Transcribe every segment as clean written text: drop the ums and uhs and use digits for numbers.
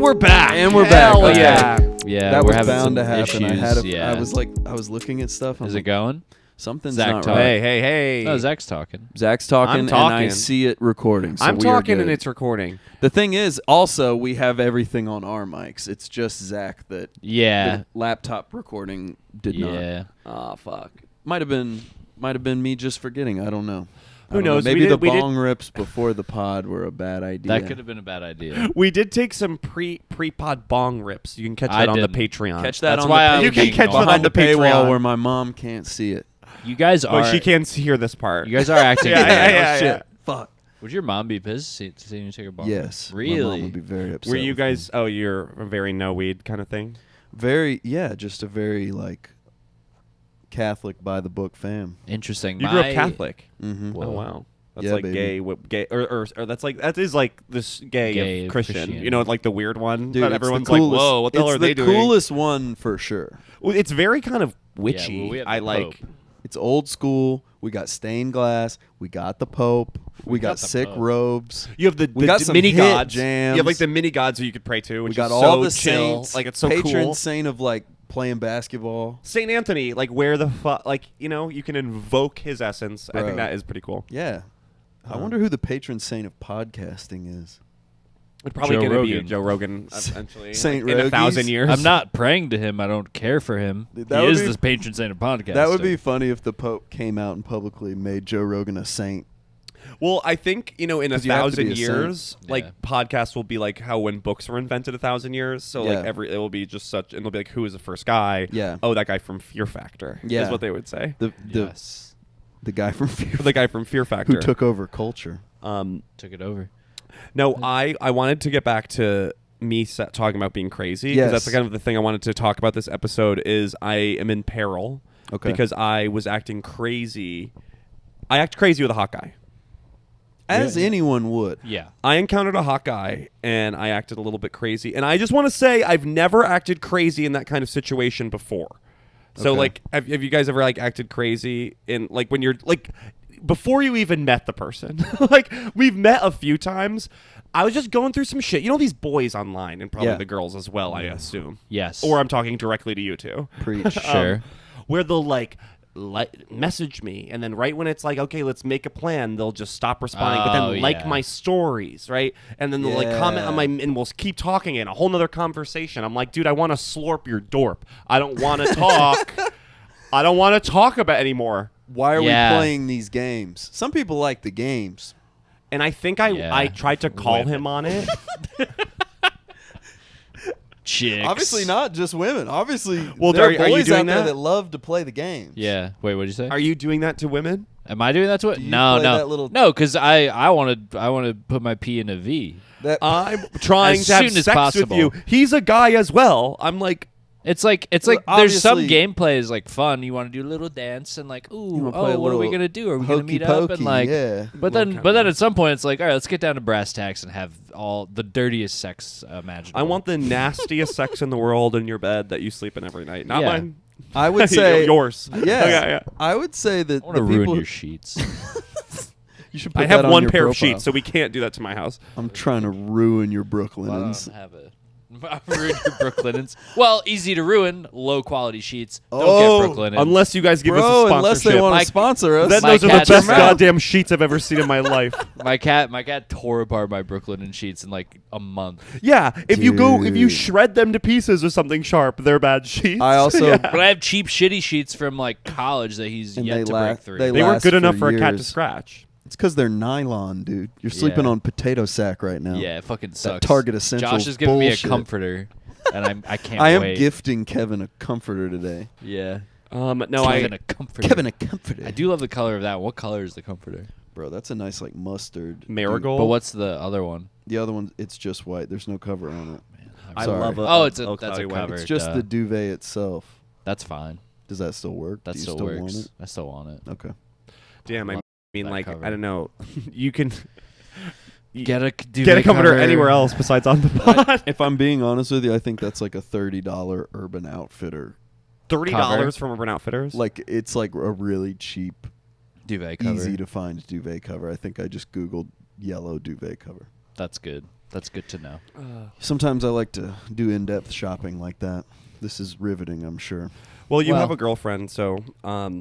we're back. And we're Hell back. yeah. Yeah, That we're was having bound some to happen. issues. I was looking at stuff. Is it going? Something's Zach not talking. right. Hey. No, Zach's talking. Zach's talking, I'm talking. and I see it recording. So I'm we are talking good. and it's recording. The thing is, also, we have everything on our mics. It's just Zach that Yeah. the laptop recording did not. Yeah. Oh, fuck. Might have been me just forgetting. I don't know. Who knows? Maybe We the did- bong rips before the pod were a bad idea. That could have been a bad idea. We did take some pre-pod bong rips. You can catch I that on the didn't. Patreon. Catch that That's on why the I pa- was You can being catch that normal. on the behind the paywall Patreon. where my mom can't see it. You guys are. But she can't hear this part. You guys are acting. Yeah. Shit. Fuck. Would your mom be pissed to see you take a bong? Yes. Really? My mom would be very upset. Were you with me. guys? Oh, you're a very no weed kind of thing. Very, yeah, just a very like Catholic by the book fam. Interesting. You grew up Catholic. Mm-hmm. Whoa. Oh wow. That's Yeah, like baby. gay, or that is like this gay of Christian. Christianity. You know, like the weird one Dude, that it's everyone's the like, coolest, whoa, what the hell it's are they the doing? coolest one for sure. Well, it's very kind of witchy. Yeah, well, we have I the like. Pope. It's old school. We got stained glass. We got the Pope. We got the sick Pope. robes. You have We got some mini hit gods. jams. You have like the mini gods who you could pray to. Which We got is all so the chill. saints. Like it's so patron cool. saint of like playing basketball. Saint Anthony, like where the fuck, like you can invoke his essence. I Bro. think that is pretty cool. Yeah. I wonder who the patron saint of podcasting is. It's probably Joe going to be Rogan. Joe Rogan eventually, Saint like, in Rogies? 1,000 years. I'm not praying to him. I don't care for him. Dude, He that would is be- the patron saint of podcasting. That would be funny if the Pope came out and publicly made Joe Rogan a saint. Well, I think in 'Cause you have to be 1,000 a years, saint. like Yeah. podcasts will be like how when books were invented 1,000 years. So Yeah. like it will be just such, and it'll be like who was the first guy? Yeah. Oh, that guy from Fear Factor. Yeah. Is what they would say. The Yes. the guy from Fear The guy from Fear Factor who took over culture. Took it over. No, I wanted to get back to me talking about being crazy because Yes. that's kind of the thing I wanted to talk about this episode is I am in peril because I was acting crazy. I act crazy with a hot guy. As anyone would. Yeah. I encountered a hot guy and I acted a little bit crazy. And I just want to say I've never acted crazy in that kind of situation before. So Okay. like have you guys ever like acted crazy in like when you're like before you even met the person? Like we've met a few times. I was just going through some shit. You know these boys online and probably Yeah. the girls as well, I assume. Yes. Or I'm talking directly to you two. Preach. Sure. Where they'll like message me and then right when it's like okay let's make a plan they'll just stop responding but Oh, then like yeah. my stories right and then they'll like comment on my Yeah. and we'll keep talking in a whole nother conversation. I'm like dude I want to slurp your dorp. I don't want to talk. I don't want to talk about anymore. Why are Yeah. we playing these games? Some people like the games. And I think Yeah. I tried to call Women. him on it. Chicks. Obviously not just women. Obviously, Well, there are you boys doing out there that? that love to play the games. Yeah. Wait, what did you say? Are you doing that to women? Am I doing that to it? Do you No, play no. that little- No, because I want to put my P in a V. That I'm trying As to have soon as sex possible. with you. He's a guy as well. I'm like It's like Well, there's some obviously- gameplay is like fun. You want to do a little dance and like, You ooh, wanna play a what are we little gonna do? Are we gonna hokey meet up and pokey, like? yeah. But Well, then kinda. at some point it's like, all right, let's get down to brass tacks and have all the dirtiest sex imaginable. I want the nastiest sex in the world in your bed that you sleep in every night. Not Yeah. mine. I would say yours. Yeah, Okay, yeah. I would say that I want the to ruin people your sheets. you should put I have that on one your pair of profile. sheets, so we can't do that to my house. I'm trying to ruin your I Brooklyn's. don't have a. Ruin your Brooklynens. Well, easy to ruin. Low quality sheets. Don't Oh, get Brooklynens. Unless you guys give us a Bro, sponsorship. unless they want My- to sponsor us. Then My those are the cat's best mouth. goddamn sheets I've ever seen in my life. my cat tore apart my Brooklyn sheets in like a month. Yeah, if you Dude. shred them to pieces with something sharp, they're bad sheets. I also- Yeah. But I have cheap, shitty sheets from like college that he's And yet they to la- break through. they They weren't last good enough for for a cat to years. scratch. It's because they're nylon, dude. You're sleeping Yeah. on potato sack right now. Yeah, it fucking sucks. Target Essentials Josh is giving me a bullshit. comforter, and I can't. I am wait. gifting Kevin a comforter today. Yeah. No, Kevin a comforter. Kevin a comforter. I do love the color of that. What color is the comforter? Bro, that's a nice like mustard. Marigold. But what's the other one? The other one, it's just white. There's no cover on it. Man, I Sorry. love it. Oh, it's Oak that's a Valley Way. cover. It's just duh. the duvet itself. That's fine. Does that still work? That Do you still still works. want it? I still want it. Okay. Damn, I Love mean, that like, cover. I don't know. You can Get a duvet get a comforter cover. anywhere else besides on the pod. If I'm being honest with you, I think that's like a $30 Urban Outfitter. $30 from Urban Outfitters. Like it's like a really cheap, Duvet cover. easy to find duvet cover. I think I just Googled yellow duvet cover. That's good. That's good to know. Sometimes I like to do in-depth shopping like that. This is riveting, I'm sure. Well, you Well- have a girlfriend, so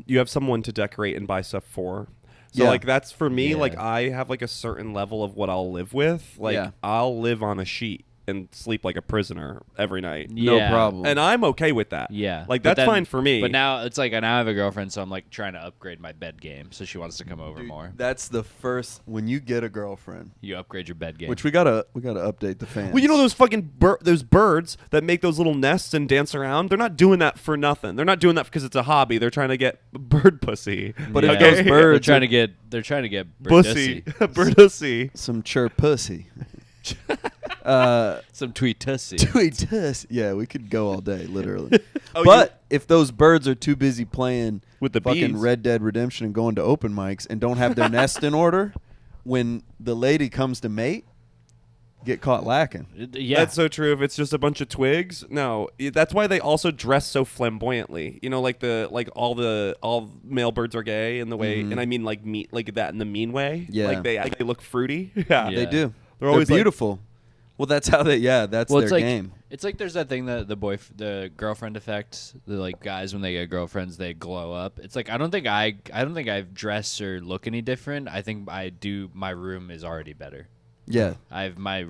you have someone to decorate and buy stuff for. So Yeah. like that's for me. Yeah. Like I have like a certain level of what I'll live with. Like Yeah. I'll live on a sheet and sleep like a prisoner every night. No Yeah. problem. And I'm okay with that. Yeah. Like But that's then- fine for me. But now it's like, now I have a girlfriend, so I'm like trying to upgrade my bed game. So she wants to come over Dude, more. that's the first when you get a girlfriend, You upgrade your bed game. which we gotta update the fans. Well, you know those fucking those birds that make those little nests and dance around? They're not doing that for nothing. They're not doing that because it's a hobby. They're trying to get bird pussy. But Yeah. if those They're birds trying are to get. They're trying to get Bussy. birdussy. Birdussy. some chirp pussy. Some tweet tussy. Tweet us. Yeah, we could go all day, literally. Oh, but if those birds are too busy playing With the fucking bees. Red Dead Redemption and going to open mics and don't have their nest in order, when the lady comes to mate, get caught lacking. Yeah. That's so true. If it's just a bunch of twigs, no. That's why they also dress so flamboyantly. You know, like all male birds are gay in the way, and I mean like that in the mean way. Yeah. like they look fruity. Yeah, Yeah. They do. They're always like- beautiful. Well, that's how they. Yeah, that's well, their it's like game. it's like there's that thing that the girlfriend effect. The like guys when they get girlfriends they glow up. It's like I don't think I've dressed or look any different. I think I do. My room is already better. Yeah, I've my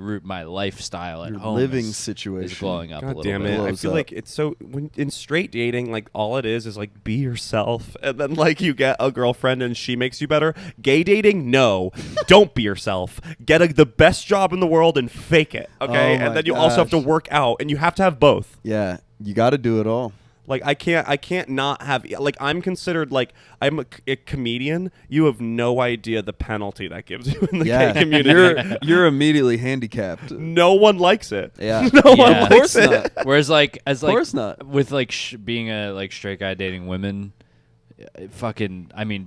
lifestyle at your home living is situation. glowing up a God little damn bit. it! I Blows feel up. like it's so when in straight dating, like all it is like be yourself, and then like you get a girlfriend and she makes you better. Gay dating, no, don't be yourself. Get the best job in the world and fake it, okay? Oh my And then you also have to gosh. work out, and you have to have both. Yeah, you got to do it all. Like I can't not have like I'm considered like I'm a comedian. You have no idea the penalty that gives you in the Yeah, gay community. you're immediately handicapped. No one likes it. Yeah, No one Yeah. of likes course it. not. Whereas like as Of like course not. with like being a like straight guy dating women,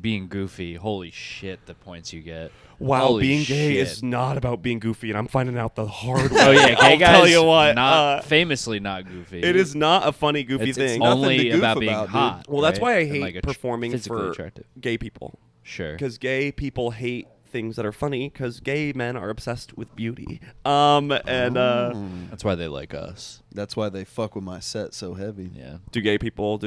being goofy. Holy shit, the points you get. Wow, Holy being gay shit. is not about being goofy, and I'm finding out the hard way. Oh yeah, gay I'll guys. tell you what. Not famously not goofy. it is not a funny, goofy It's thing. nothing to only goof about being about, dude. hot. Well, that's right? why I And, hate like, performing physically for attractive. gay people. Sure. Because gay people hate things that are funny. Because gay men are obsessed with beauty. That's why they like us. That's why they fuck with my set so heavy. Yeah. Do gay people are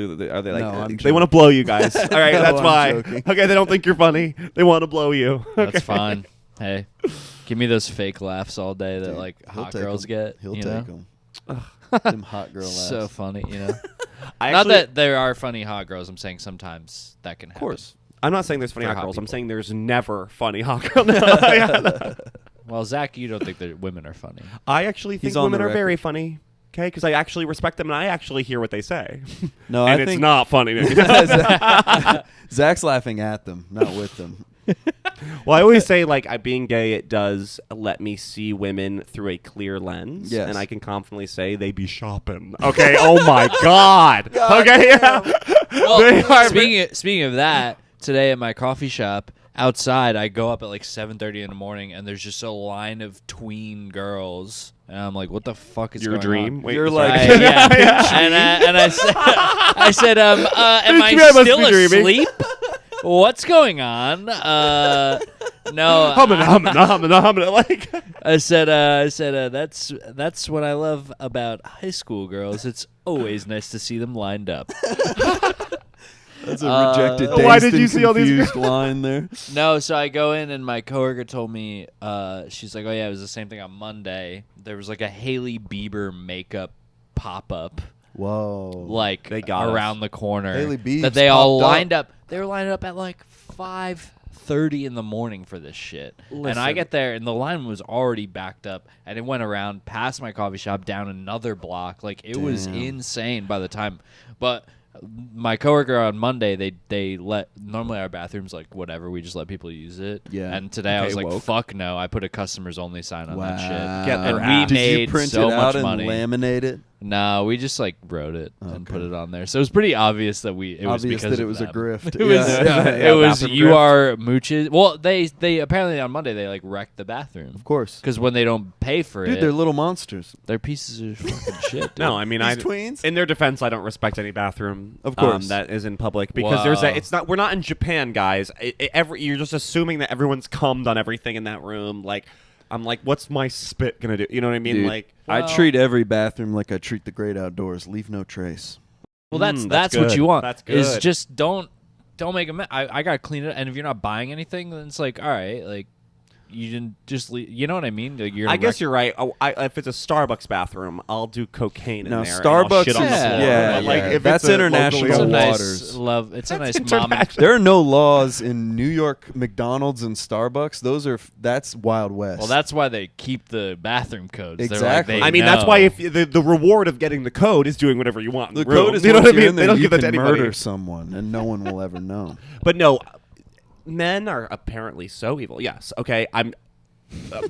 they like No, I'm they joking. want to blow you guys? All right, No, that's I'm why. joking. Okay, they don't think you're funny. They want to blow you. That's Okay. fine. Hey, give me those fake laughs all day that Dude, like he'll hot take girls 'em. get. He'll you take know? them. Them hot girl laughs. So funny, you know. I Not actually- that there are funny hot girls. I'm saying sometimes that can happen. Of course. I'm not saying there's funny For hot hot girls. I'm people. saying there's never funny hot girls. No. Well, Zach, you don't think that women are funny. I actually think He's on women the are record. very funny. Okay, because I actually respect them and I actually hear what they say. No, and I it's think not funny to me. Zach's laughing at them, not with them. Well, I always say like being gay, it does let me see women through a clear lens, Yes. and I can confidently say they be shopping. Okay, oh my god. Okay, yeah. They Well, are- speaking of that, today at my coffee shop outside, I go up at like 7:30 in the morning, and there's just a line of tween girls, and I'm like, "What the fuck is Your going dream? on?" Wait, You're sorry. like- Yeah. Yeah. And I said, am I Maybe I must still be dreaming. asleep? What's going on? No. Humana, like I said, that's what I love about high school girls. It's always nice to see them lined up. That's a rejected, Why dazed did you and see all these confused line there? No, so I go in and my coworker told me, she's like, oh yeah, it was the same thing on Monday. There was like a Hailey Bieber makeup pop up, Whoa. like They got around us. the corner. Hailey Biebs that they all popped up. lined up. They were lined up at like 5:30 in the morning for this shit. And I Listen. get there and the line was already backed up, and it went around past my coffee shop down another block. Like it was Damn. insane by the time. But my coworker on Monday, they let normally our bathrooms like whatever, we just let people use it. Yeah. And today I Okay, was like, woke. fuck no, I put a customers only sign on that shit. Get And their we ass. Did made you print so it much out and money. laminate it? No, we just like wrote it and Okay. put it on there. So it was pretty obvious that it was Obvious because that it of was them. a grift. It was Yeah. it was bathroom you grift. are mooches. Well, they apparently on Monday they like wrecked the bathroom Of course. because when they don't pay for Dude, it, they're little monsters. they're pieces of fucking shit. Dude. No, I mean, These tweens? in their defense, I don't respect any bathroom, Of course. that is in public because there's Wow. a. It's not. We're not in Japan, guys. You're just assuming that everyone's cummed on everything in that room. Like, I'm like, what's my spit gonna do? You know what I mean? Dude, Like, I treat every bathroom like I treat the great outdoors. Leave no trace. Well, that's that's what good. you want. That's Is good. just don't make a mess. I gotta clean it, and if you're not buying anything, then it's like, all right, like you didn't just leave. You know what I mean? Like, I guess you're right. If it's a Starbucks bathroom, I'll do cocaine No, in there. and I'll Starbucks shit on the is- floor. yeah, But, like, yeah. if That's it's a international locally it's a owned- waters. nice it's a That's nice mom. And, There are no laws in New York McDonald's and Starbucks. That's Wild West. well, that's why they keep the bathroom codes. They're Exactly. Like, I mean, that's why if the reward of getting the code is doing whatever you want. In the the room. code is you know once what I you're mean? in They there, don't you give that to can anybody. murder someone, and no one will ever know. But no, men are apparently so evil. Yes. Okay.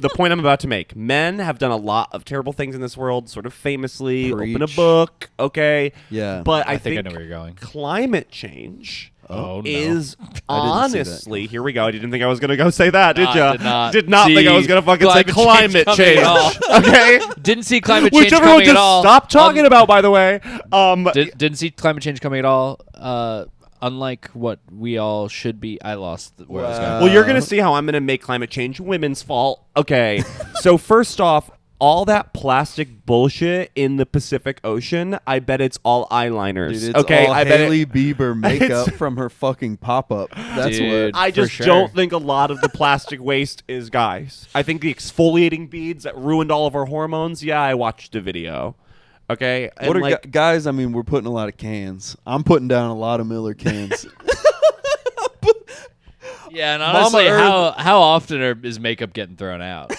The point I'm about to make. Men have done a lot of terrible things in this world, sort of famously. Open a Preach. book. Okay. Yeah. But I think I think know where you're going. climate change Oh, no. is I didn't see that. honestly. Here we go. I didn't think I was going to go say that, did ya? Did not think I see was going to fucking say climate climate change change. coming at Okay. Didn't see climate Which change everyone coming just at all. stop talking about, by the way. Didn't see climate change coming at all. Unlike what we all should be. I lost where I was going. Well, you're going to see how I'm going to make climate change women's fault. Okay. So first off, all that plastic bullshit in the Pacific Ocean, I bet it's all eyeliners. Dude, it's okay, all I bet Hailey Bieber makeup from her fucking pop-up. That's Dude. what. I For just sure. don't think a lot of the plastic waste is guys. I think the exfoliating beads that ruined all of our hormones. Yeah, I watched a video. Okay, and What are like, guys? I mean, we're putting a lot of cans. I'm putting down a lot of Miller cans. Yeah, and Mama honestly, Earth- how often is makeup getting thrown out?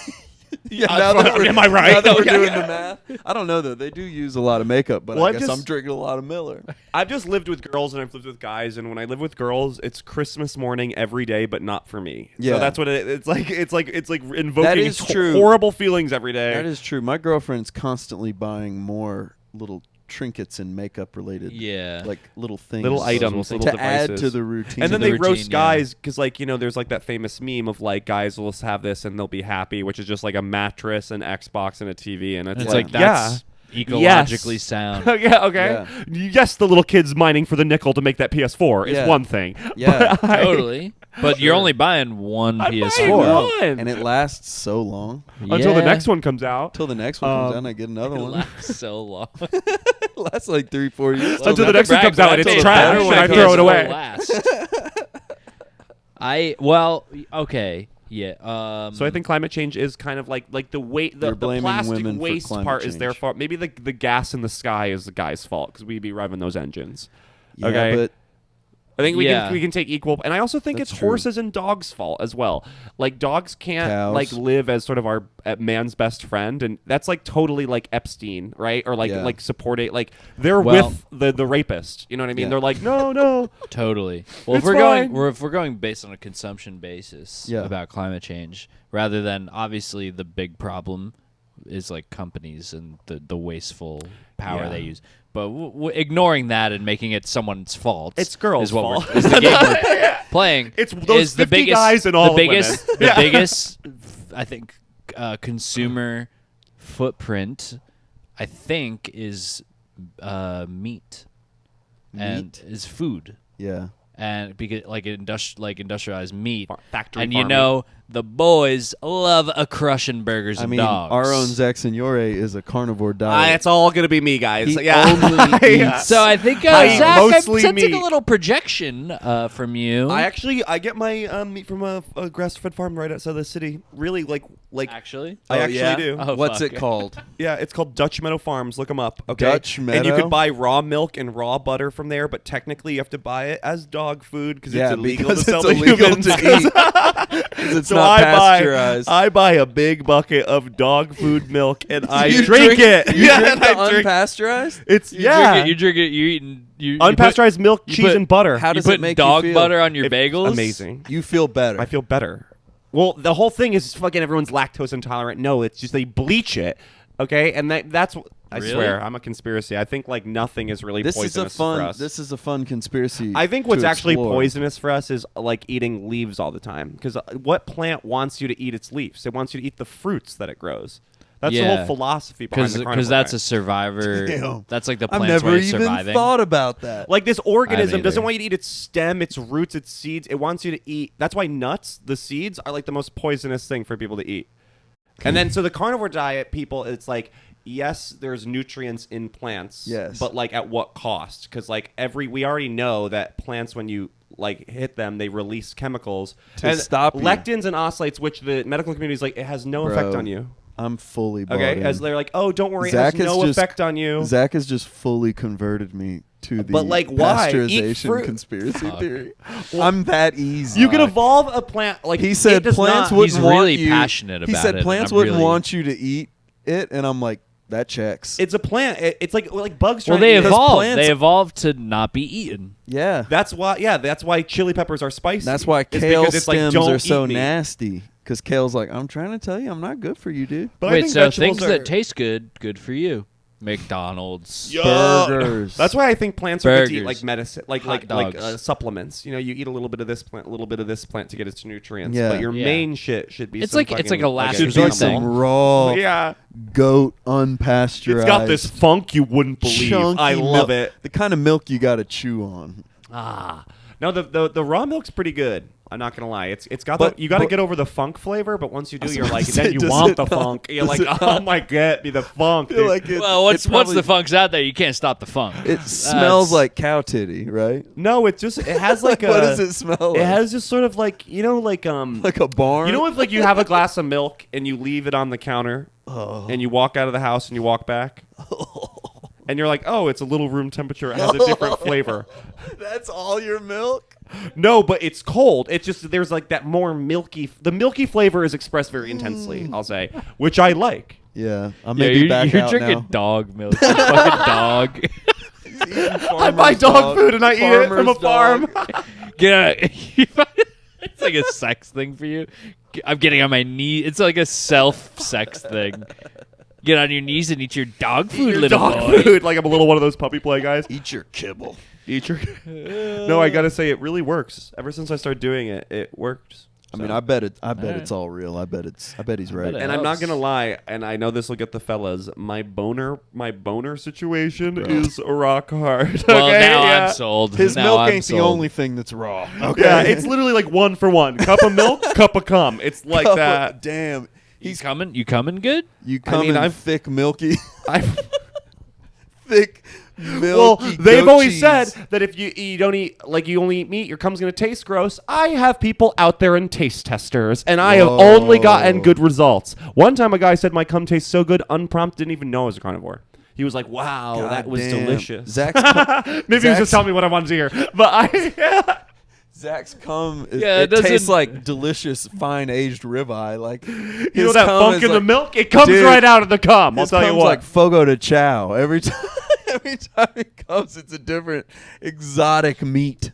Yeah, now that we're, am I right? Now that we're Okay. doing the math, I don't know though. They do use a lot of makeup, but Well, I I've guess just- I'm drinking a lot of Miller. I've just lived with girls and I've lived with guys, and when I live with girls, it's Christmas morning every day, but not for me. Yeah. So that's what it's like. It's like invoking That is true. horrible feelings every day. That is true. My girlfriend's constantly buying more little trinkets and makeup related, Yeah. like little things, Little items, to little add devices. to the routine. And then the they roast routine, yeah. guys because, like, you know, there's like that famous meme of like guys will have this and they'll be happy, which is just like a mattress, an Xbox, and a TV, and It's like, like that's ecologically Yes. sound. yeah, okay. Yes, the little kids mining for the nickel to make that PS4 is Yeah. one thing. Yeah. But I- Totally. But you're only buying one I'm buying PS4. one. and it lasts so long until the Yeah. next one comes out. till the next one comes out. And I get another It one. lasts so long. It lasts like 3-4 years. Until the Not to next one brag, comes but out I and it's paid trash, better and when I the throw it PS4 away. lasts. Okay. Yeah. So I think climate change is kind of like the weight, You're the blaming plastic women for waste climate part is their change. fault. Maybe the gas in the sky is the guy's fault because we be revving those engines. Yeah, Okay. but I think Yeah. we can take equal, and I also think That's it's true. horses and dogs' fault as well. Like dogs can't Cows. like live as sort of our man's best friend, and that's like totally like Epstein, right? Or like Yeah. like supporting, like they're Well- with the rapist. You know what I mean? Yeah. They're like, no. Totally. Well, It's if fine. we're going based on a consumption basis Yeah. about climate change, rather than obviously the big problem is like companies and the wasteful power Yeah. they use. But ignoring that and making it someone's fault, It's girls' is what fault. is the game we're playing. It's those is the 50 biggest, guys and all the the biggest, women. the Yeah. biggest, I think, consumer footprint. I think is meat. And Meat? is food. yeah, And because like industrialized meat, Factory and farming. you know the boys love a crushing burgers I and mean, dogs. our own Zack Signore is a carnivore diet. It's all gonna be me, guys. He yeah. only eats- So I think I eat Zach, I'm mostly sensing meat. a little projection from you. I get my meat from a grass-fed farm right outside the city. Really, like actually, I Oh, actually yeah? do. Oh, What's fuck. it called? Yeah, it's called Dutch Meadow Farms. Look them up. Okay, Dutch and you Meadow? could buy raw milk and raw butter from there, but technically you have to buy it as dog food because Yeah, it's illegal because to sell it's to illegal humans. to eat. 'Cause it's So not pasteurized. I buy a big bucket of dog food milk and I You drink it. You yeah, drink and the I drink. unpasteurized? It's You yeah, drink it, you drink it. You eating you unpasteurized milk, you cheese, put- and butter. How You does put it make you dog feel? butter on your It's bagels. amazing. You feel better. I feel better. Well, the whole thing is fucking everyone's lactose intolerant. No, it's just they bleach it. Okay, and that's I Really? swear I'm a conspiracy. I think like nothing is really This is a poisonous for fun. us. This is a fun conspiracy. I think what's to actually explore. poisonous for us is like eating leaves all the time. Because what plant wants you to eat its leaves? It wants you to eat the fruits that it grows. That's the Yeah. whole philosophy behind the carnivore Because that's diet. a survivor. Damn. That's like the I've plant's never way of even surviving. thought about that. Like this organism either. doesn't want you to eat its stem, its roots, its seeds. It wants you to eat. That's why nuts, the seeds, are like the most poisonous thing for people to eat. And then so the carnivore diet, people, it's like, yes, there's nutrients in plants. Yes. But like at what cost? Because like we already know that plants, when you like hit them, they release chemicals To stop you. lectins and oxalates, which the medical community is like, it has no effect on you. I'm fully bought Okay, in. as they're like, oh, don't worry, Zack it has has no just- effect on you. Zach has just fully converted me to the But, like, why? Eat pasteurization fruit. conspiracy theory. I'm that easy. You can evolve a plant. Like He said it does plants not, wouldn't He's want really you. passionate He about said it, and plants I'm wouldn't really- want you to eat it, and I'm like, that checks. It's a plant. It's like bugs. Well, trying they to eat it. evolved. plants- They evolved to not be eaten. yeah. That's why. Yeah, that's why chili peppers are spicy. That's why It's kale because it's like, stems don't are so eat me. nasty. Because kale's like, I'm trying to tell you, I'm not good for you, dude. But I Wait, think so vegetables things that taste good for you. McDonald's. Burgers. That's why I think plants are good to eat Burgers. like medicine, like Hot like dogs. supplements. You know, you eat a little bit of this plant, a little bit of this plant to get its nutrients. Yeah. But your Yeah. main shit should be. It's some like- it's fucking, like a last like Should be resort some thing. raw Yeah, goat unpasteurized. it's got this funk you wouldn't believe. chunky I love milk. it. The kind of milk you got to chew on. No, the raw milk's pretty good. I'm not gonna lie. It's got But- you got to but- get over the funk flavor, but once you do, was you're about like to say, then you does want it the not- funk. You're does like, it oh not- my god, be the funk. I feel dude. like it, Well, once it probably- the funk's out there, you can't stop the funk. It smells like cow titty, right? No, it has like a. What does it smell like? It has just sort of like like a barn. You know if like you have a glass of milk and you leave it on the counter Oh. and you walk out of the house and you walk back and you're like, oh, it's a little room temperature. It has a different flavor. That's all your milk? No, but it's cold. It's just there's like that more milky. The milky flavor is expressed very intensely, I'll say, which I like. Yeah. I'm Yeah, maybe you're, back you're out drinking now. dog milk. You fucking dog. I buy dog food and I eat it from a farm. Get out. It's like a sex thing for you. I'm getting on my knee. It's like a self-sex thing. Get on your knees and eat your dog food, Your little dog boy. food, like I'm a little one of those puppy play guys. Eat your kibble. Eat your. No, I gotta say it really works. Ever since I started doing it, it works. I mean, I bet it's all real. I bet he's right. bet it And I'm not helps. gonna lie, and I know this will get the fellas. My boner situation is rock hard. Well, okay? now Yeah. I'm sold. His Now milk I'm ain't the sold. only thing that's raw. Okay. Yeah, it's literally like 1 for 1. Cup of milk, cup of cum. It's like Oh, that. Damn. You coming? You coming good? You come mean, in I've- thick, milky, I, thick, well, milky. they've goat always cheese. said that if you don't eat, like you only eat meat, your cum's gonna taste gross. I have people out there in taste testers, and I have only gotten good results. One time, a guy said my cum tastes so good, unprompted, didn't even know I was a carnivore. He was like, "Wow, God that was damn. delicious." Zach's cum, Maybe he was just telling me what I wanted to hear, but Zach's cum Yeah, it it tastes doesn't- like delicious, fine aged ribeye. Like you know that funk in the milk, it comes Dude, right out of the cum. I'll His tell you cum's what. like fogo de chao every time. Every time it comes, it's a different exotic meat.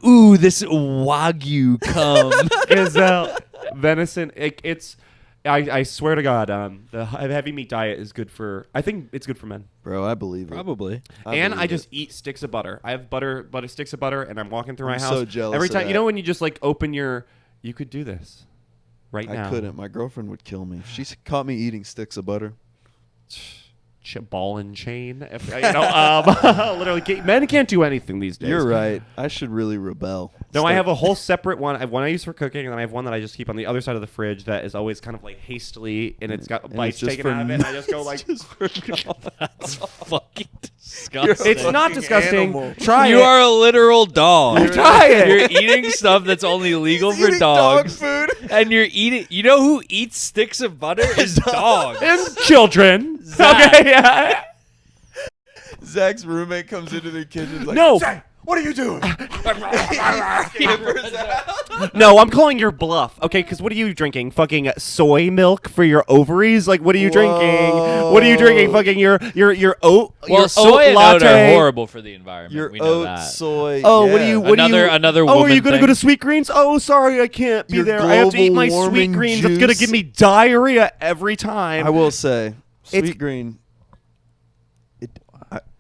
Ooh, this wagyu cum. Gazelle, venison. It's. I swear to God, the heavy meat diet is good for. I think it's good for men. Bro, I believe it. Probably. And I believe just it. eat sticks of butter. I have butter sticks of butter, and I'm walking through my I'm house. so jealous Every of time, that. you know, when you just like open your, you could do this, right now. I couldn't. My girlfriend would kill me. She caught me eating sticks of butter. Ball and chain. If, literally, men can't do anything these days. You're right. I should really rebel. No, I have a whole separate one. I have one I use for cooking, and then I have one that I just keep on the other side of the fridge that is always kind of like hastily, and it's got And bites it's just taken for out of it. And I just go like, just for That's fucking disgusting. it's not disgusting. animal. Try You it. are a literal dog. Try it. You're eating stuff that's only legal for eating dogs. dog food. And you're eating. You know who eats sticks of butter? Is dogs. and children. Zach. Okay, yeah. Zach's roommate comes into the kitchen. Like, No. Zach, what are you doing? No, I'm calling your bluff. Okay, because what are you drinking? Fucking soy milk for your ovaries? Like, what are you drinking? What are you drinking? Fucking your oat. Well, your soy oat and oat latte. are horrible for the environment. Your we know oat, that. soy. Oh, yeah. what do you? What Another- do you? another Oh, are woman you gonna go thing. to Sweet Greens? Oh, sorry, I can't be Your there. I have to eat my global Sweet warming Greens. It's gonna juice. give me diarrhea every time. I will say, It's- Sweet Green.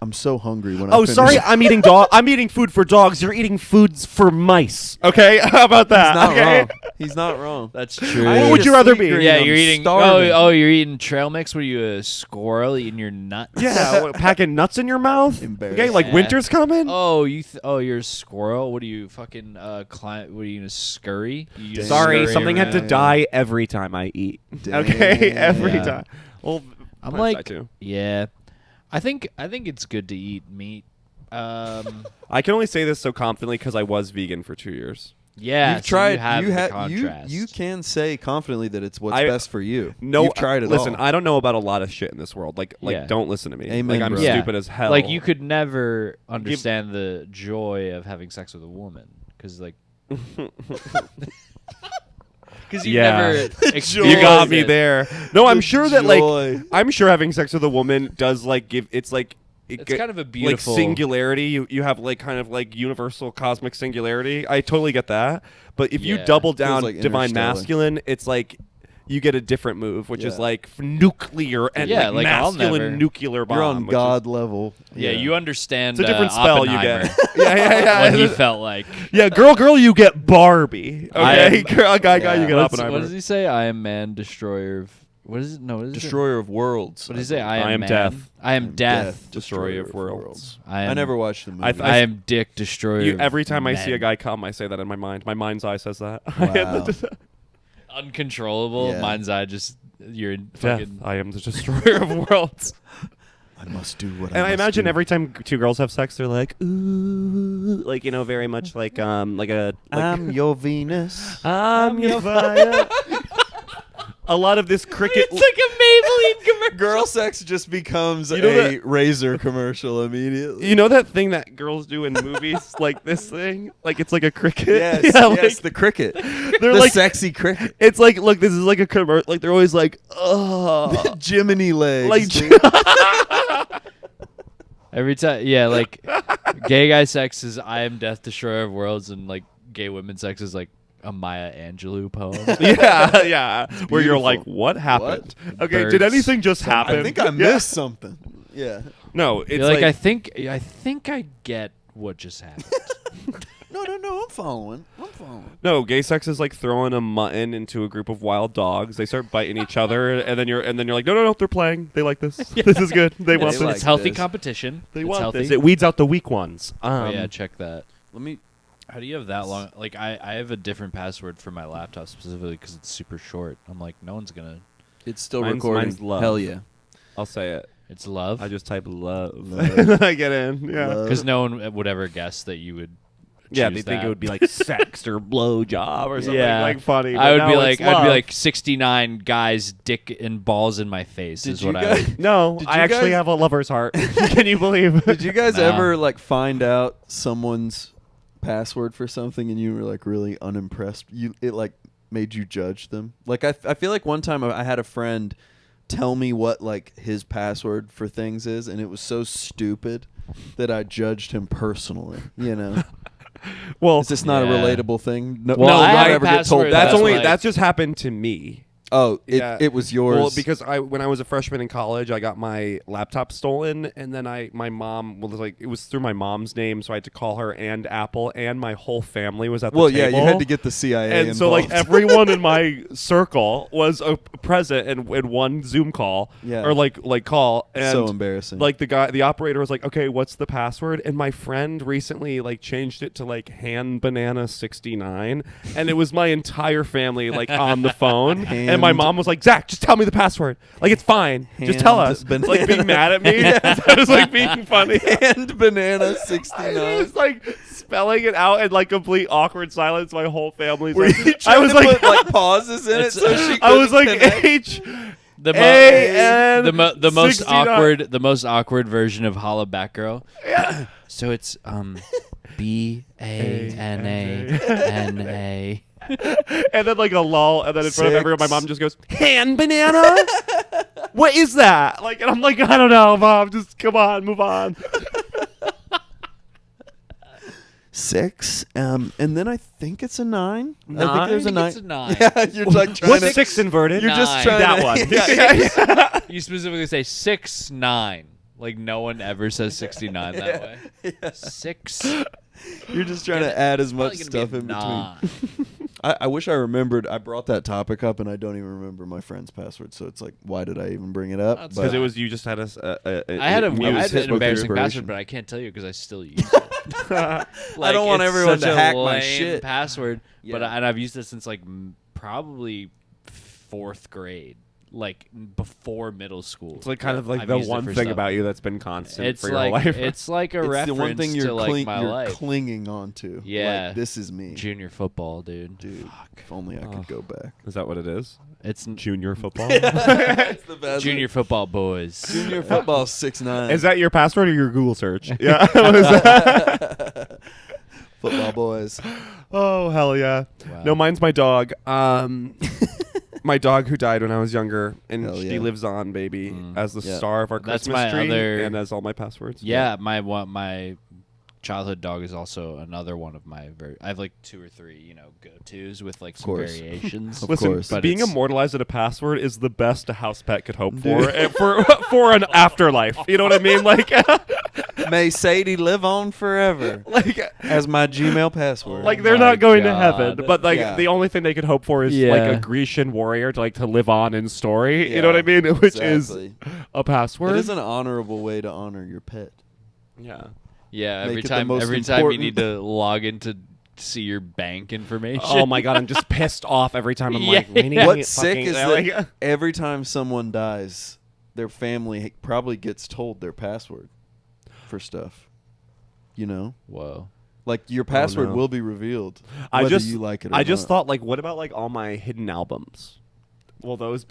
I'm so hungry when I Oh, finish. sorry. I'm eating food for dogs. You're eating foods for mice. Okay, how about that? He's not okay. wrong. He's not wrong. That's true. I What ate would a you rather sweet be? green, Yeah, I'm you're eating. starving. Oh, you're eating trail mix. What are you, a squirrel eating your nuts? Yeah, what, packing nuts in your mouth. Embarrassing. Okay, like Yeah. winter's coming. Oh, you're a squirrel. What are you fucking climb? What are you, a scurry? You just Sorry, scurry something had to around? die every time I eat. Damn. Okay, every Yeah. time. Well, I'm mine's like, that too. yeah. I think it's good to eat meat. I can only say this so confidently because I was vegan for 2 years. Yeah, You've so tried. You have the you contrast. can say confidently that it's what's I- best for you. No, You've tried it listen, all. I don't know about a lot of shit in this world. Like, Yeah. don't listen to me. Amen, like, I'm bro. Yeah. stupid as hell. Like you could never understand the joy of having sex with a woman because like. Because you Yeah. never You experienced got me it. there. No, I'm The sure that joy. like I'm sure having sex with a woman does like give it's like It's get- kind of a beautiful like singularity. You have like kind of like universal cosmic singularity. I totally get that. But if you Yeah. double Feels down like divine Interstellar. masculine, it's like you get a different move, which is Yeah. like nuclear and Yeah, like like, I'll masculine never- nuclear bomb. You're on which is- God level. Yeah, you understand. It's a different spell you Oppenheimer, get. yeah. What he felt like. Yeah, girl, you get Barbie. Okay, girl, guy, Yeah. you get Oppenheimer. What does he say? I am man, destroyer of. What is it? No, what is it? Destroyer of worlds. What does he say? I I am man. death. I am death. Destroyer of worlds. I never watched the movie. I th- I am dick destroyer. You, of every time I see a men. guy come, I say that in my mind. My mind's eye says that. Wow. Uncontrollable. Yeah. Mind's eye just you're Death. fucking. I am the destroyer of worlds. I must do what And I must imagine do. every time two girls have sex, they're like, ooh, like very much like a. I'm your Venus. I'm your fire. A lot of this cricket. It's like a Maybelline commercial. Girl sex just becomes You know a that- razor commercial immediately. You know that thing that girls do in movies, like this thing, like it's like a cricket. Yes, yeah, yes, like, the cricket. they're The like sexy cricket. It's like, look, this is like a commercial. Like they're always like, oh, Jiminy legs. like dude. Every time, yeah, like gay guy sex is I am death destroyer of worlds, and like gay women sex is like a Maya Angelou poem. yeah. Where you're beautiful. like, what happened? Okay, Birds. did anything just happen? I think I missed something. Yeah. No, it's You're like, like, I think I get what just happened. No, I'm following. no, gay sex is like throwing a mutton into a group of wild dogs. They start biting each other, and then you're like, no, they're playing. They like this. This is good. They want they this. like It's healthy this. competition. They It's want healthy. this. It weeds out the weak ones. Oh yeah, check that. Let me. How do you have that long? Like I have a different password for my laptop specifically because it's super short. I'm like, no one's gonna. It's still Mine's- recording. mine's love. Hell yeah. I'll say it. It's love. I just type love. Love. I get in. Yeah. Love. Because no one would ever guess that you would. Yeah, choose they think that. it would be like sex or blowjob or something Yeah. like funny. I but would be no, like, it's I'd love. be like 69 guys, dick and balls in my face. Did is you what guys- I would. No, Did I you actually guys- have a lover's heart. Can you believe? Did you guys Nah. ever like find out someone's password for something and you were like really unimpressed? It like made you judge them. Like I feel like one time I had a friend tell me what like his password for things is, and it was so stupid that I judged him personally. You know, Well, is this not a Yeah. relatable thing? No, Well, no, I not have a ever get told password that's That's only like- that's just happened to me. Oh, Yeah. it was yours. Well, because when I was a freshman in college, I got my laptop stolen, and then my mom was like, it was through my mom's name, so I had to call her and Apple, and my whole family was at the well, table. yeah, you had to get the CIA and so like involved. everyone in my circle was present in one Zoom call, Yeah. or like call, and so embarrassing. like the operator was like, okay, what's the password? And my friend recently like changed it to like hand banana 69, and it was my entire family like on the phone, and my Hand- mom was like, Zach, just tell me the password. Like it's fine, just tell Hand us. banana. Like being mad at me. I was like being funny. and banana I 69. was like spelling it out in like complete awkward silence. My whole family's Were like, you trying I was to like, put like pauses in it It's- so she I was like couldn't connect? H. The, A-N the most 69. the most awkward version of Holla Back Girl. So it's BANANA. And then like a lull, and then in front of everyone, my Six. mom just goes, hand banana? What is that? Like, and I'm like, I don't know, mom. Just come on, move on. 6, and then I think it's a 9. I Nine? think there's a I 9. think it's a 9. Yeah, you're like trying What's to. 6 inverted? You're just Nine. trying that to, one. Yeah, yeah. You specifically say 6 9. Like no one ever says 69 that way. Yeah. 6. You're just trying to add as much stuff in between. 9. I wish I remembered. I brought that topic up, and I don't even remember my friend's password. So it's like, why did I even bring it up? That's Because But it was you just had I had it was an hit with embarrassing inspiration. password, but I can't tell you because I still use it. I don't want it's everyone such to a hack my lame shit. password, but Yeah. and I've used it since like probably 4th grade, like before middle school. it's like kind of like I've the used it one for thing stuff. about you that's been constant It's for like your life. it's like a it's reference the one thing you're, to like my you're life. clinging on to. Yeah. Like, this is me. Junior football, dude. Dude, Fuck. if only I could go back. Is that what it is? It's Junior football. It's the best. junior football boys. Junior football 6'9". Is that your password or your Google search? Yeah. What is that? Football boys? Oh hell yeah! Wow. No, mine's my dog. My dog who died when I was younger, and Hell she yeah. lives on, baby, Mm. as the Yeah. star of our That's Christmas my tree, other- and as all my passwords. Yeah, my childhood dog is also another one of my. I have like 2 or 3, go-tos with like some course. variations. Of Listen, course. But being it's- immortalized in a password is the best a house pet could hope for, Dude. and for an afterlife. You know what I mean? Like, May Sadie live on forever as my Gmail password. like they're my not going to God. heaven, but like Yeah. the only thing they could hope for is Yeah. like a Grecian warrior to live on in story. You know Yeah, what I mean? Which exactly. is a password. It is an honorable way to honor your pet. Yeah. Yeah, Make every it the time most you important. need to log in to see your bank information. Oh my god, I'm just pissed off every time I'm Yeah. like, we need What's fucking- sick is like, that every time someone dies, their family probably gets told their password for stuff. You know? Whoa. Like your password no. will be revealed I whether just you like it or I just not. thought like, what about like all my hidden albums? Will those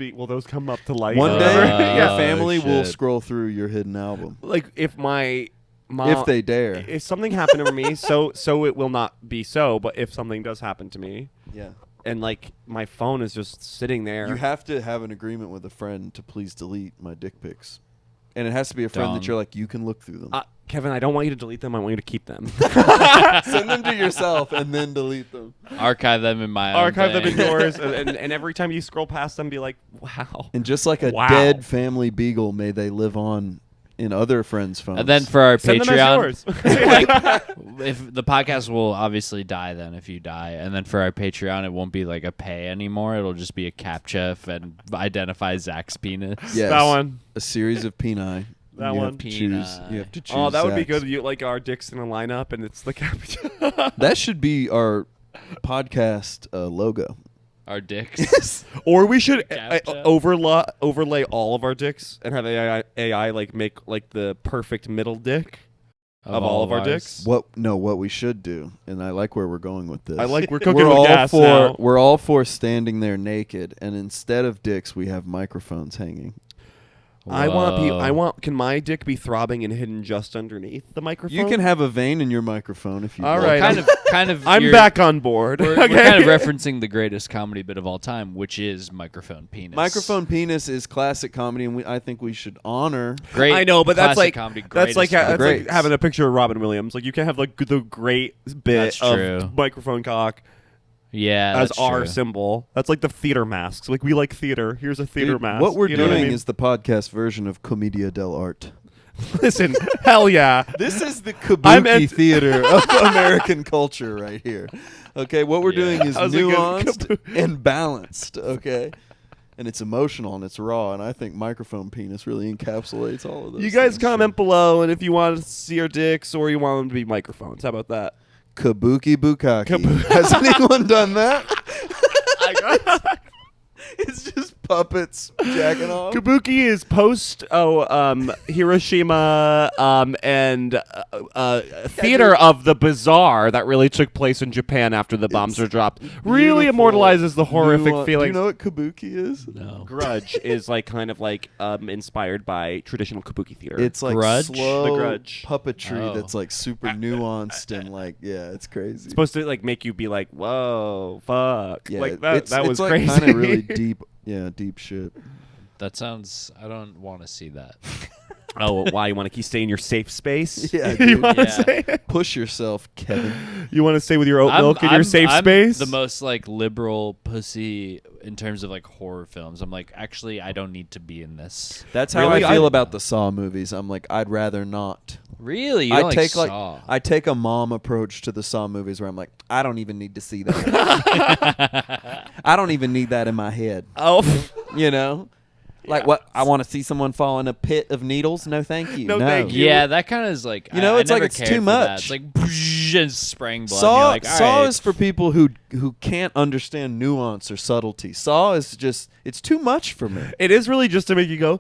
come up to light? One or day whatever? Oh, your family will shit. scroll through your hidden album Like if my mom, if they dare. if something happened to me, so it will not be so. But if something does happen to me, Yeah. and like my phone is just sitting there, You have to have an agreement with a friend to please delete my dick pics. And it has to be a friend Dong. that you're like, you can look through them. Kevin, I don't want you to delete them. I want you to keep them. Send them to yourself and then delete them. Archive them in my own Archive them in thing. yours, and every time you scroll past them, be like, wow. And just like a Wow. dead family beagle, may they live on in other friends' phones. And then for our Send them as Patreon, yours. if the podcast will obviously die then if you die, and then for our Patreon it won't be like a pay anymore. It'll just be a CAPTCHA and identify Zach's penis. Yes. That one. A series of peni. That you one. Have to choose. You have to choose. Oh, that would be Zach's. good. You like our dicks in a lineup, and it's the capital. That should be our podcast logo. Our dicks. Or we should Captcha. overlay all of our dicks and have AI like make like the perfect middle dick of all of our ours. dicks. What we should do, and I like where we're going with this. I like we're cooking we're with all gas for now. we're all for standing there naked, and instead of dicks, we have microphones hanging. Whoa. Can my dick be throbbing and hidden just underneath the microphone? You can have a vein in your microphone if you. All like. right. Kind of. I'm you're- back on board. We're Okay. kind of referencing the greatest comedy bit of all time, which is microphone penis. Microphone penis is classic comedy, and I think we should honor. Great. I know, but that's classic like comedy, that's like greatest that's comedy. like having a picture of Robin Williams. Like you can't have like the great bit That's of true. microphone cock yeah, as that's our true. symbol. That's like the theater masks. Like we like theater. Here's a theater Dude, mask. what we're You know doing I mean? is the podcast version of Commedia dell'arte. Listen, hell yeah. This is the I'm kabuki ent- theater of American culture right here. Okay, what we're Yeah. doing is I was thinking nuanced and balanced, okay? And it's emotional and it's raw, and I think microphone penis really encapsulates all of this. You guys comment below, and if you want to see our dicks or you want them to be microphones, how about that? Kabuki Bukaki. Has anyone done that? It's just puppets jacking off. Kabuki is post Hiroshima and theater of the bizarre that really took place in Japan after the bombs were dropped. Really Beautiful. immortalizes the horrific Do feeling. you know what kabuki is? No. Grudge is like kind of like inspired by traditional kabuki theater. It's like Grudge? slow The Grudge. puppetry Oh. that's like super nuanced and like it's crazy. supposed to like make you be like, whoa, fuck. Yeah, like that it's was like crazy. kind of really deep. Yeah, deep shit. That sounds. I don't want to see that. Oh, why you want to stay in your safe space? Yeah, you dude. want to Yeah. stay? Push yourself, Kevin. You want to stay with your oat milk in your safe I'm space? the most like liberal pussy in terms of like horror films. I'm like, actually, I don't need to be in this. That's how Really? I feel I- about the Saw movies. I'm like, I'd rather not. Really? You don't Saw? I take a mom approach to the Saw movies where I'm like, I don't even need to see that. I don't even need that in my head. Oh, You know? Like what? I want to see someone fall in a pit of needles? No, thank you. No, thank you. Yeah, that kind of is like You know, I it's like never it's cared too for much. That. It's like and spraying blood. and Saw, you're like, all Saw right. is for people who can't understand nuance or subtlety. Saw is just it's too much for me. it is really just to make you go,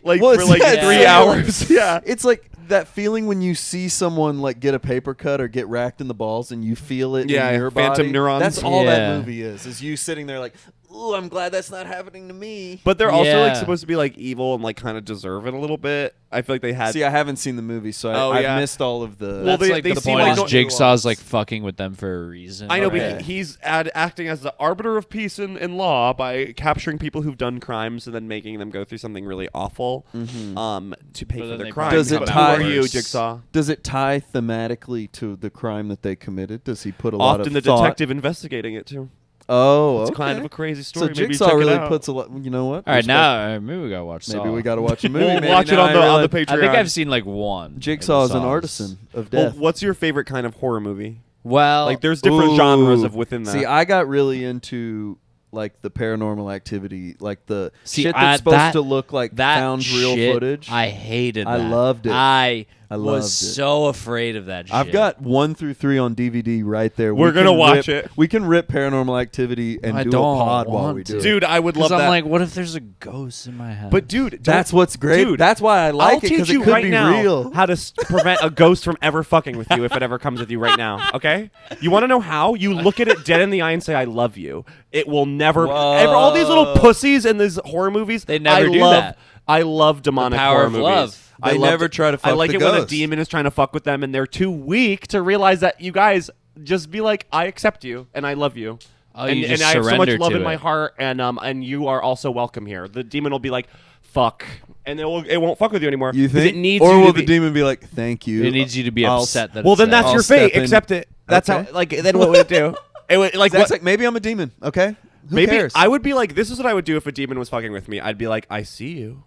like Well, for like it's- 3 yeah. hours. Yeah. It's like that feeling when you see someone like get a paper cut or get racked in the balls and you feel it Yeah, in your phantom body. neurons. That's all Yeah. that movie is you sitting there like, ooh, I'm glad that's not happening to me. But they're also like Yeah. supposed to be like evil and like kind of deserve it a little bit. I feel like they had. See, I haven't seen the movie, so Oh, I've yeah. missed all of the. Well, That's they- like they the seem point like is no Jigsaw's nuance. like fucking with them for a reason. I know, Okay. but he's acting as the arbiter of peace in law by capturing people who've done crimes and then making them go through something really awful to pay But for then their they crimes. Does it But tie- Who are you, worse. Jigsaw? Does it tie thematically to the crime that they committed? Does he put a lot Often of the thought? detective investigating it too. Oh, It's okay. kind of a crazy So story. Maybe Jigsaw check it really out. puts a lot. You know what? All right, Respect. now maybe we gotta watch Saw. Maybe we got to watch a movie. We'll Maybe watch it now on I the realize- Patreon. I think I've seen like one. Jigsaw of is the an Saws. artisan of Well, death. what's your favorite kind of horror movie? Well, Like, there's different genres Ooh. of within that. See, I got really into like the Paranormal Activity, like the See, shit that's supposed that- to look like that found real shit, footage. I hated I that. loved it. I I was loved it. so afraid of that shit. I've got 1 through 3 on DVD right there. We're We gonna can watch rip- it. We can rip Paranormal Activity and I do a don't pod while want we to. do it. Dude, I would love Because that. I'm like, what if there's a ghost in my head? But dude, That's don't- what's great. Dude, That's why I like I'll it because teach it you could right be now real. how to prevent a ghost from ever fucking with you if it ever comes with you right now. Okay? You want to know how? You look at it dead in the eye and say, "I love you." It will never. Whoa. All these little pussies in these horror movies. They never I do love, that. I love demonic power horror of movies. love. I They love never try to I fuck like the it when a ghost. demon is trying to fuck with them and they're too weak to realize that you guys just be like, "I accept you and I love you." Oh, and you just I have so much surrender love to in my it. heart, and you are also welcome here. The demon will be like, "Fuck," and it won't fuck with you anymore. You 'cause think? it needs or you will to the be, demon be like, "Thank you"? it needs you to be I'll upset that. Well, it's then there. that's I'll your fate. step in. Accept it. That's Okay. how. Like, then what would it do? It would like Zach's what? like, maybe I'm a demon. Okay, who Maybe cares? I would be like, this is what I would do if a demon was fucking with me. I'd be like, "I see you.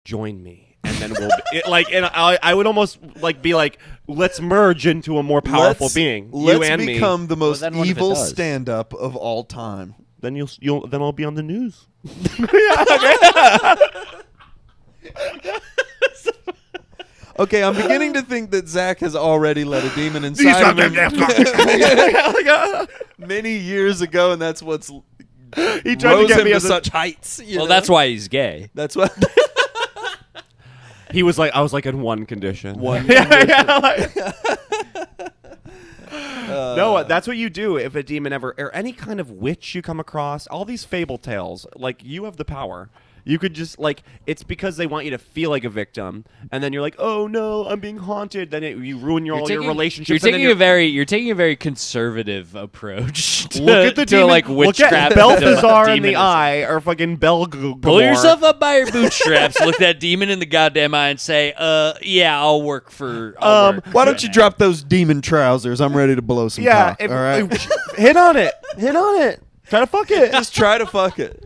Join me." And then we'll and I would almost like be like, let's merge into a more powerful being. Let's you and me. become the most then what if it evil does? stand-up of all time. Then then I'll be on the news. Okay, I'm beginning to think that Zach has already let a demon inside of him many years ago, and that's what's He tried to rose get him me to as a, such heights. you Well, know? that's why he's gay. That's what. He was like, I was like in one condition. One No, that's what you do if a demon ever, or any kind of witch you come across, all these fable tales, like you have the power. You could just like, it's because they want you to feel like a victim, and then you're like, oh no, I'm being haunted. Then you ruin all your relationships. You're and then you're taking a very conservative approach. To, look at the to demon. like Look witchcraft. at Balthazar in the demonism. eye, or fucking Pull yourself up by your bootstraps. Look that demon in the goddamn eye and say, yeah, I'll work for." Why don't you drop those demon trousers? I'm ready to blow some Yeah, cock. All right, hit on it. Hit on it. Try to fuck it. just try to fuck it.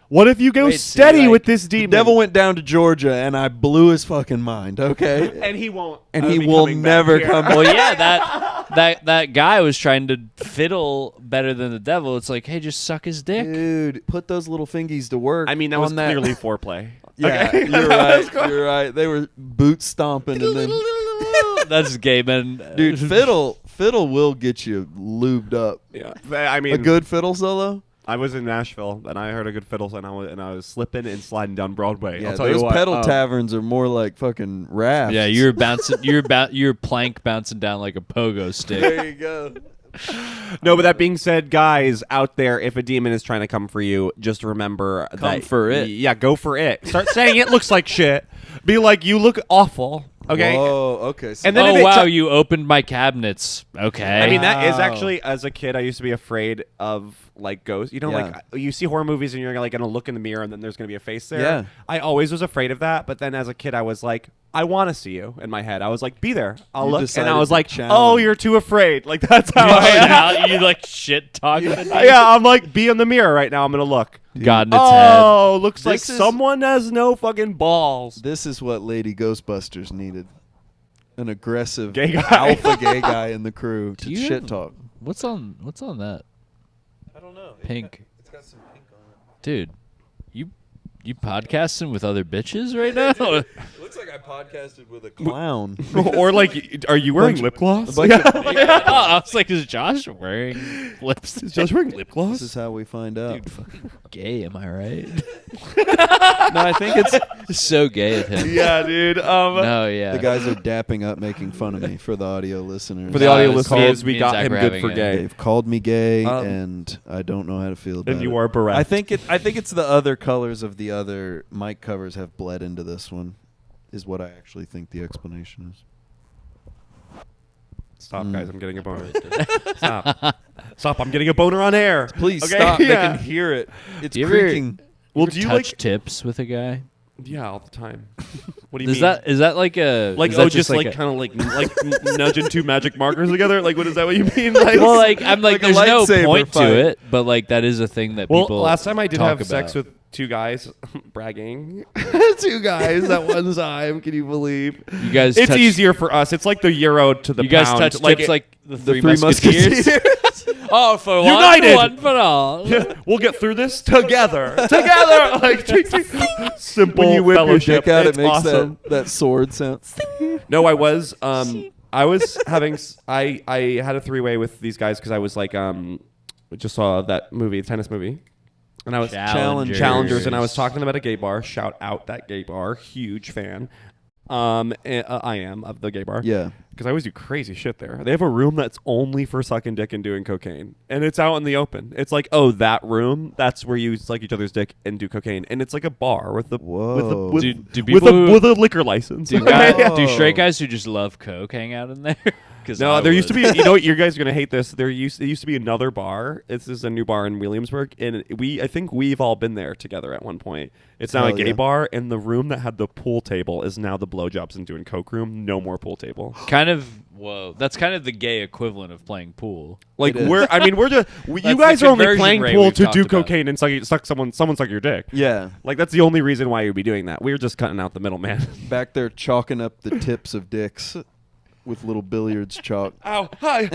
What if you go Wait, so steady you, like- with this demon? The devil went down to Georgia, and I blew his fucking mind. Okay, and he won't. and I'll he be will coming back never here. come. Well, yeah, that guy was trying to fiddle better than the devil. It's like, hey, just suck his dick. Dude, put those little fingies to work. I mean, that on was clearly foreplay. Yeah, Okay. you're right. You're right. They were boot stomping, and then That's gay, man. dude, fiddle will get you lubed up. Yeah, I mean, A good fiddle solo. I was in Nashville and I heard a good fiddle, and I was slipping and sliding down Broadway. Yeah, I'll tell those you what, pedal taverns are more like fucking rafts. Yeah, you're bouncing. You're plank bouncing down like a pogo stick. There you go. No, but that being said, guys out there, if a demon is trying to come for you, just remember Come that for it. Yeah, go for it. Start saying it looks like shit. Be like, you look awful. Okay. Whoa. Okay. So And then oh if it wow, t- you opened my cabinets. Okay. I mean, that is Wow. actually, as a kid, I used to be afraid of like ghosts. You know, Yeah. like you see horror movies and you're like gonna look in the mirror and then there's gonna be a face there. Yeah. I always was afraid of that, but then as a kid, I was like, I want to see you. In my head, I was like, be there. I'll You look, and decided I was to like, challenge. oh, you're too afraid. Like that's how I am. you like shit talking. Yeah, I'm like, be in the mirror right now. I'm gonna look. God in its head. Oh, looks like This is- someone has no fucking balls. This is what Lady Ghostbusters needed. An aggressive Gay guy. alpha gay guy in the crew to Do you shit have- talk. What's on that? I don't know. Pink. It's got some pink on it. Dude, you podcasting with other bitches right now? It looks like I podcasted with a clown. Or like, are you wearing lip gloss? bunch of- I was like, is Josh wearing lipstick? Is Josh wearing lip gloss? This is how we find out. Dude, fucking gay, am I right? No, I think it's So gay of him. Yeah, dude. No, yeah. the guys are dapping up, making fun of me for the audio listeners. For the No, audio it was listeners, me we and got Zack him were good having for a- gay. They've called me gay, Um, and I don't know how to feel about And it. you are bereft. I think it's the other colors of the other mic covers have bled into this one, is what I actually think the explanation is. Stop, Mm. guys. I'm getting a boner. Stop. Stop. I'm getting a boner on air. Please Okay? stop. Yeah. They can hear it. It's Do you ever- creaking. Well, You do you touch like? tips with a guy? Yeah, all the time. What do you Is mean? that like a like is that just like a- kind of like nudging two magic markers together? Like what is that? What you mean? Like, well, like I'm like, like a there's no lightsaber point fight. to it, but like that is a thing that well, people. last time I did talk have sex about. with two guys, bragging, two guys at one time. Can you believe? You guys. It's touch, easier for us. It's like the euro to the You guys pound. touch like tips like the The Three Three Musketeers. Oh, for United! one for all. we'll get through this together. Together, like simple When you whip your fellowship. dick out, it It's makes awesome. that sword sound. No, I was having I had a three-way with these guys because I was like just saw that movie, tennis movie, and I was Challengers, and I was talking to them at a gay bar. Shout out that gay bar, huge fan. I am of the gay bar. Yeah. Because I always do crazy shit there. They have a room that's only for sucking dick and doing cocaine, and it's out in the open. It's like, oh, that room, that's where you suck each other's dick and do cocaine, and it's like a bar with Whoa. Do people with a liquor license. do, do straight guys who just love coke hang out in there? No, there used to be. You know what? You guys are gonna hate this. There used to be another bar. This is a new bar in Williamsburg, and I think we've all been there together at one point. It's now a Hell gay yeah. bar, and the room that had the pool table is now the blowjobs and doing coke room. No more pool table. kind of. Whoa, that's kind of the gay equivalent of playing pool. Like It is. we're just you That's guys the are only conversion playing rate pool we've to talked do about. cocaine and suck someone suck your dick. Yeah. Like that's the only reason why you'd be doing that. We're just cutting out the middleman. Back there chalking up the tips of dicks with little billiards chalk. Ow! Hi!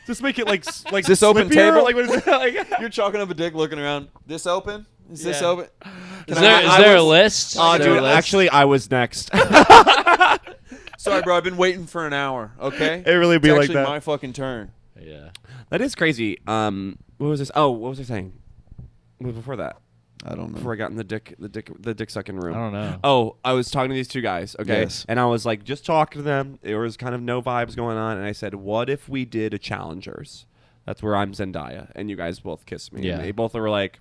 Just make it like Is this open slippier? table? Like, what is it? Like, You're chalking up a dick looking around. This open? Is this Yeah. open? Is there a list? Oh, Is there a dude, list? actually, I was next. Sorry, bro. I've been waiting for an hour. Okay. It really be it's like actually that. my fucking turn. Yeah. That is crazy. What was this? Oh, what was I saying? Before that, I don't know. before I got in the dick sucking room. I don't know. Oh, I was talking to these two guys. Okay, Yes. and I was like, just talking to them. There was kind of no vibes going on, and I said, "What if we did a Challengers? That's where I'm Zendaya, and you guys both kissed me." Yeah. And they both were like,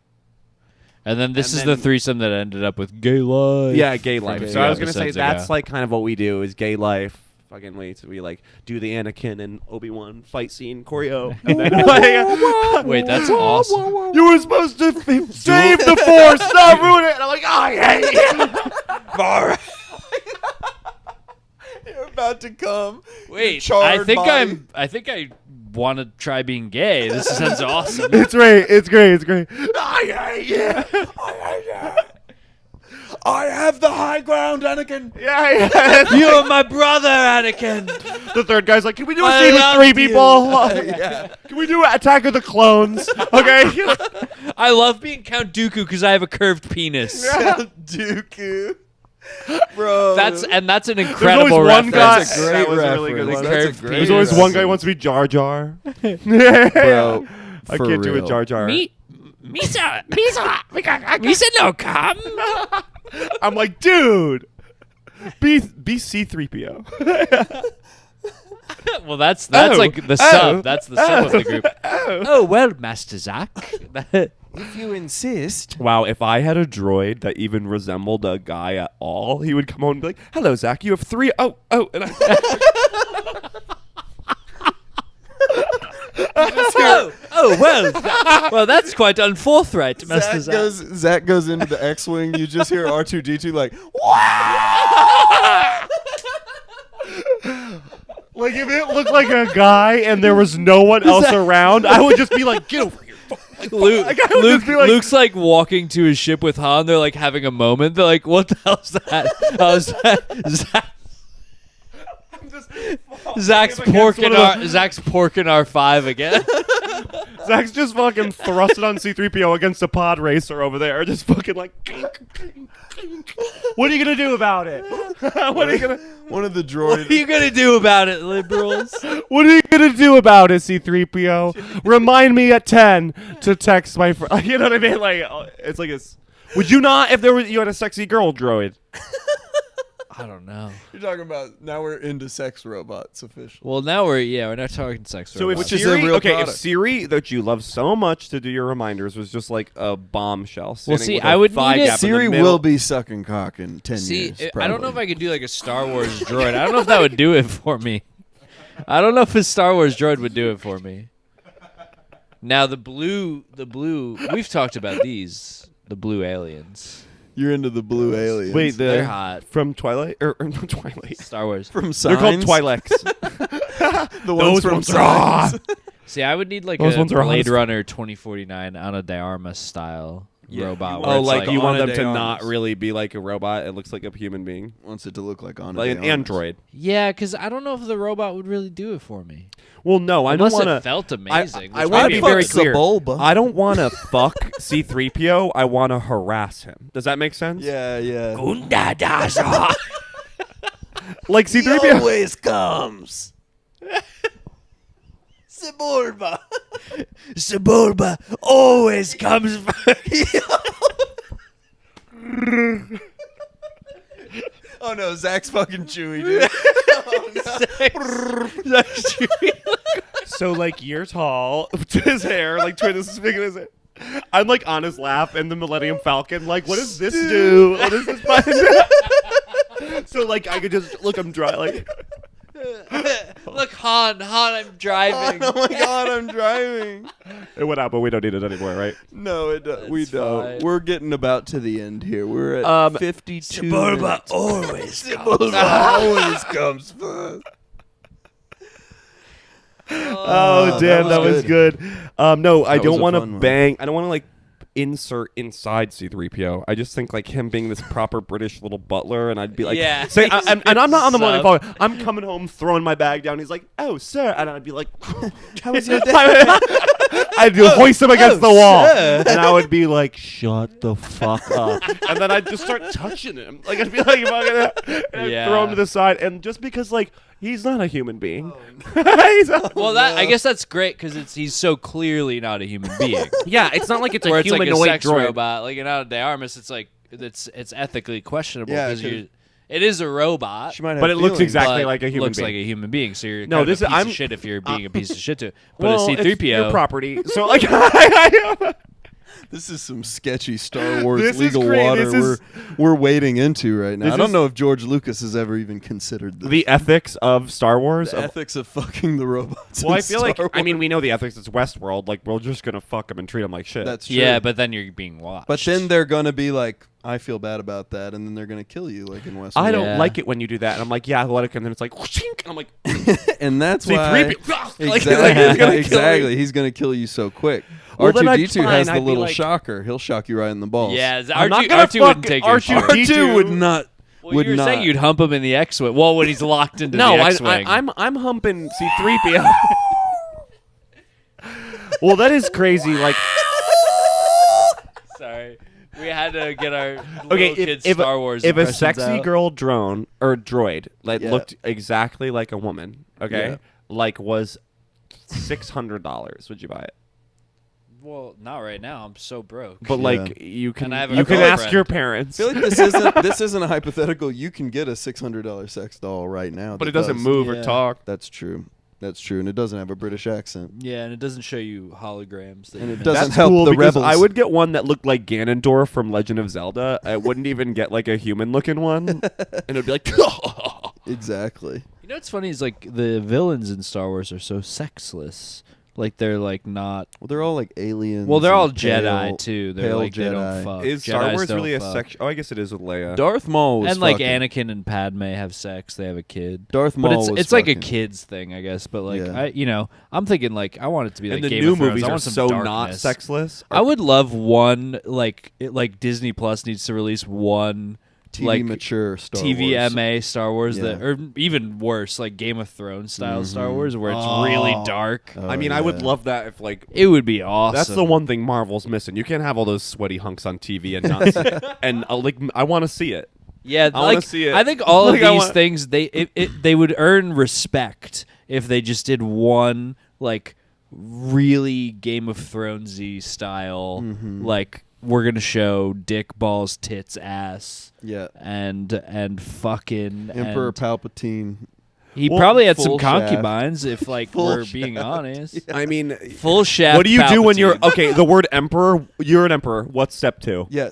And then this And is then- the threesome that ended up with gay life. "Yeah, gay life." From So I was gonna say episodes that's ago. like kind of what we do is gay life. Fucking wait, so we like do the Anakin and Obi-Wan fight scene choreo. And then, like, Wait, that's awesome. You were supposed to save the Force, not ruin it. And I'm like, I hate you. You're about to come. Wait, charred body. I think I want to try being gay. This sounds awesome. It's great. It's great. It's great. I hate you. I hate you. I have the high ground, Anakin. Yeah. You're my brother, Anakin. The third guy's like, can we do a I scene with love 3 you. people? Yeah. Can we do Attack of the Clones? Okay. I love being Count Dooku because I have a curved penis. Dooku. Bro. That's an There's incredible always one reference. guy. That's a great That was a really good reference. one. That's a Curved great penis. There's always one guy reference. who wants to be Jar Jar. Bro, I for can't do a real. Jar Jar. Misa no come. I'm like, dude, be C3PO. Well, that's Oh. like the Oh. sub. That's the sub of the group. Oh well, Master Zack. If you insist. Wow, if I had a droid that even resembled a guy at all, he would come home and be like, "Hello, Zach, you have 3 oh," and well, that's quite unforthright, Master Zack. Zach goes into the X-wing. You just hear R2D2 like, like if it looked like a guy and there was no one else around, I would just be like, "Get over here." Luke's like walking to his ship with Han. They're like having a moment. They're like, "What the hell's that?" How's that? Zach's porking R5 again. Zach's just fucking thrusting on C-3PO against a pod racer over there, just fucking like. What are you gonna do about it? What are you gonna? one of the What droids. are you gonna do about it, liberals? What are you gonna do about it, C-3PO? Remind me at 10 to text my friend. You know what I mean? Like it's like it's. Would you not if you had a sexy girl droid? I don't know. You're talking about now we're into sex robots officially. Well, now we're not talking sex. So if robots. Which is Siri, a real if product. Siri that you love so much to do your reminders was just like a bombshell. Well, sitting see, with I a would thigh need it- gap in the Siri middle. will be sucking cock in 10 years. I don't know if probably. I could do like a Star Wars droid. I don't know if that would do it for me. I don't know if a Star Wars droid would do it for me. Now the blue. We've talked about these. The blue aliens. You're into the blue aliens. Wait, They're hot. from Twilight or not Twilight? Star Wars. from Signs? They're called Twi'leks. The ones from Signs. See, I would need like Those a ones are Blade honest. Runner 2049 Ana de Armas style robot. you where Oh, it's like you want them Ana to de not Armas. really be like a robot. It looks like a human being, Wants it to look like on like an android. Yeah, because I don't know if the robot would really do it for me. Well, no, I Unless don't want it to. felt amazing. I which want would to be a very good- fuck clear. Sebulba. I don't want to fuck C-3PO. I want to harass him. Does that make sense? Yeah. Like C-3PO. always comes. Sebulba. Sebulba always comes first. Oh no, Zach's fucking Chewy, dude. So like you're tall to his hair, like twice as big as his hair. I'm like on his lap in the Millennium Falcon. Like, what does this do? What does this button do? So like I could just look. I'm dry. Like, Look, Han, I'm driving. Oh my god, I'm driving. it went out, but we don't need it anymore, right? No, we That's don't. fine. We're getting about to the end here. We're at 52 minutes. always always comes first. Oh, damn, that was good. No, I That was don't a want to fun one. bang. I don't want to like insert inside C-3PO. I just think like him being this proper British little butler, and I'd be like, Yeah. say, and I'm not on the Millennium Sub. Falcon. I'm coming home, throwing my bag down. He's like, "Oh, sir," and I'd be like, How was your day? I'd hoist him against the wall, sir. and I would be like, "Shut the fuck up," and then I'd just start touching him. Like I'd be like, fucking, and I'd Yeah. throw him to the side, and just because like he's not a human being. Well, I guess that's great because he's so clearly not a human being. Yeah, it's not like it's Where a it's like a humanoid sex droid. robot, like an Ana de Armas. It's like it's ethically questionable Yeah, because 'cause it is a robot. She might have But it looks feelings. exactly but like a human looks being. like a human being. So you're No, kind this of a is- piece I'm- of shit if you're being a piece of shit to it. But Well, a it's C-3PO, your property. So like, This is some sketchy Star Wars This is legal great. water This is- we're wading into right now. This I don't is- know if George Lucas has ever even considered this. the ethics of Star Wars. The ethics of fucking the robots. Well, in I feel like Star I mean Wars. we know the ethics. It's Westworld. Like we're just gonna fuck them and treat them like shit. That's true. yeah, but then you're being watched. But then they're gonna be like, I feel bad about that, and then they're gonna kill you, like in Westworld. I don't Yeah. like it when you do that. And I'm like, yeah, let it. And then it's like, whooshink, and I'm like, and that's see, why. 3PO. Exactly. Like, he's gonna kill me. Exactly. He's gonna kill you so quick. Well, then I'd R2D2 has fine. the I'd be little like- shocker. He'll shock you right in the balls. yeah, I'm R2, not gonna R2 wouldn't fuck take your shit. R2D2. R2 would not. Well, would you were not. saying you'd hump him in the X-wing. Well, when he's locked into No, the I, X-wing. I'm humping C-3PO. Well, that is crazy. Like, Sorry, we had to get our okay, little kids if Star Wars. if a impressions sexy out. girl drone or droid like Yeah. looked exactly like a woman, okay, Yeah. like was $600, would you buy it? Well, not right now. I'm so broke. But like you can And I have a you can girlfriend. ask your parents. I feel like this isn't a hypothetical. You can get a $600 sex doll right now. but that it doesn't does. move Yeah. or talk. That's true. That's true, and it doesn't have a British accent. Yeah, and it doesn't show you holograms. And it miss. doesn't That's help cool the because rebels. I would get one that looked like Ganondorf from Legend of Zelda. I wouldn't even get like a human-looking one, and it'd be like, Exactly. You know what's funny is like the villains in Star Wars are so sexless. Like they're like not. Well, they're all like aliens. Well, they're all and pale- Jedi too. They're pale like they don't Jedi. fuck. is Jedis Star Wars don't really a fuck. sex? Oh, I guess it is with Leia. Darth Maul was And like fucking. Anakin and Padme have sex. They have a kid. Darth But Maul was it's like a fucking- kids thing, I guess. But like Yeah. I'm thinking like I want it to be like and the Game new of Thrones. movies I are want some so darkness. not sexless. I would love one like Disney Plus needs to release one TV like mature Star Wars. TVMA Star Wars that, Yeah. or even worse, like Game of Thrones style Star Wars where it's really dark. Oh, I mean, I would yeah. love that if like. It would be awesome. That's the one thing Marvel's missing. You can't have all those sweaty hunks on TV and not see and like I want to see it. Yeah, I wanna like see it. I think all Like, of I these want- things they would earn respect if they just did one like really Game of Thronesy style like we're gonna show dick, balls, tits, ass, Yeah. and fucking Emperor and Palpatine. he Well, probably had some full shaft. concubines if like Full we're being honest. I mean, Full shaft. what do you do when you're Palpatine. okay? The word emperor. You're an emperor. What's step 2? Yeah.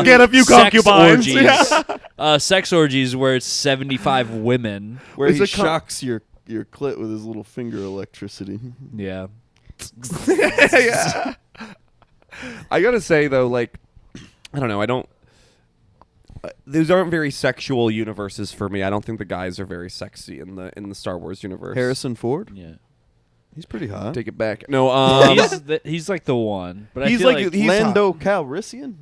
Get a few sex concubines. orgies. Sex orgies where it's 75 women. where Is he it shocks your clit with his little finger electricity. Yeah. Yeah. I gotta say though, like, I don't know. I don't. These aren't very sexual universes for me. I don't think the guys are very sexy in the Star Wars universe. Harrison Ford. Yeah. He's pretty hot. Take it back. No, He's like the one. But He's I feel like- like he's Lando Calrissian.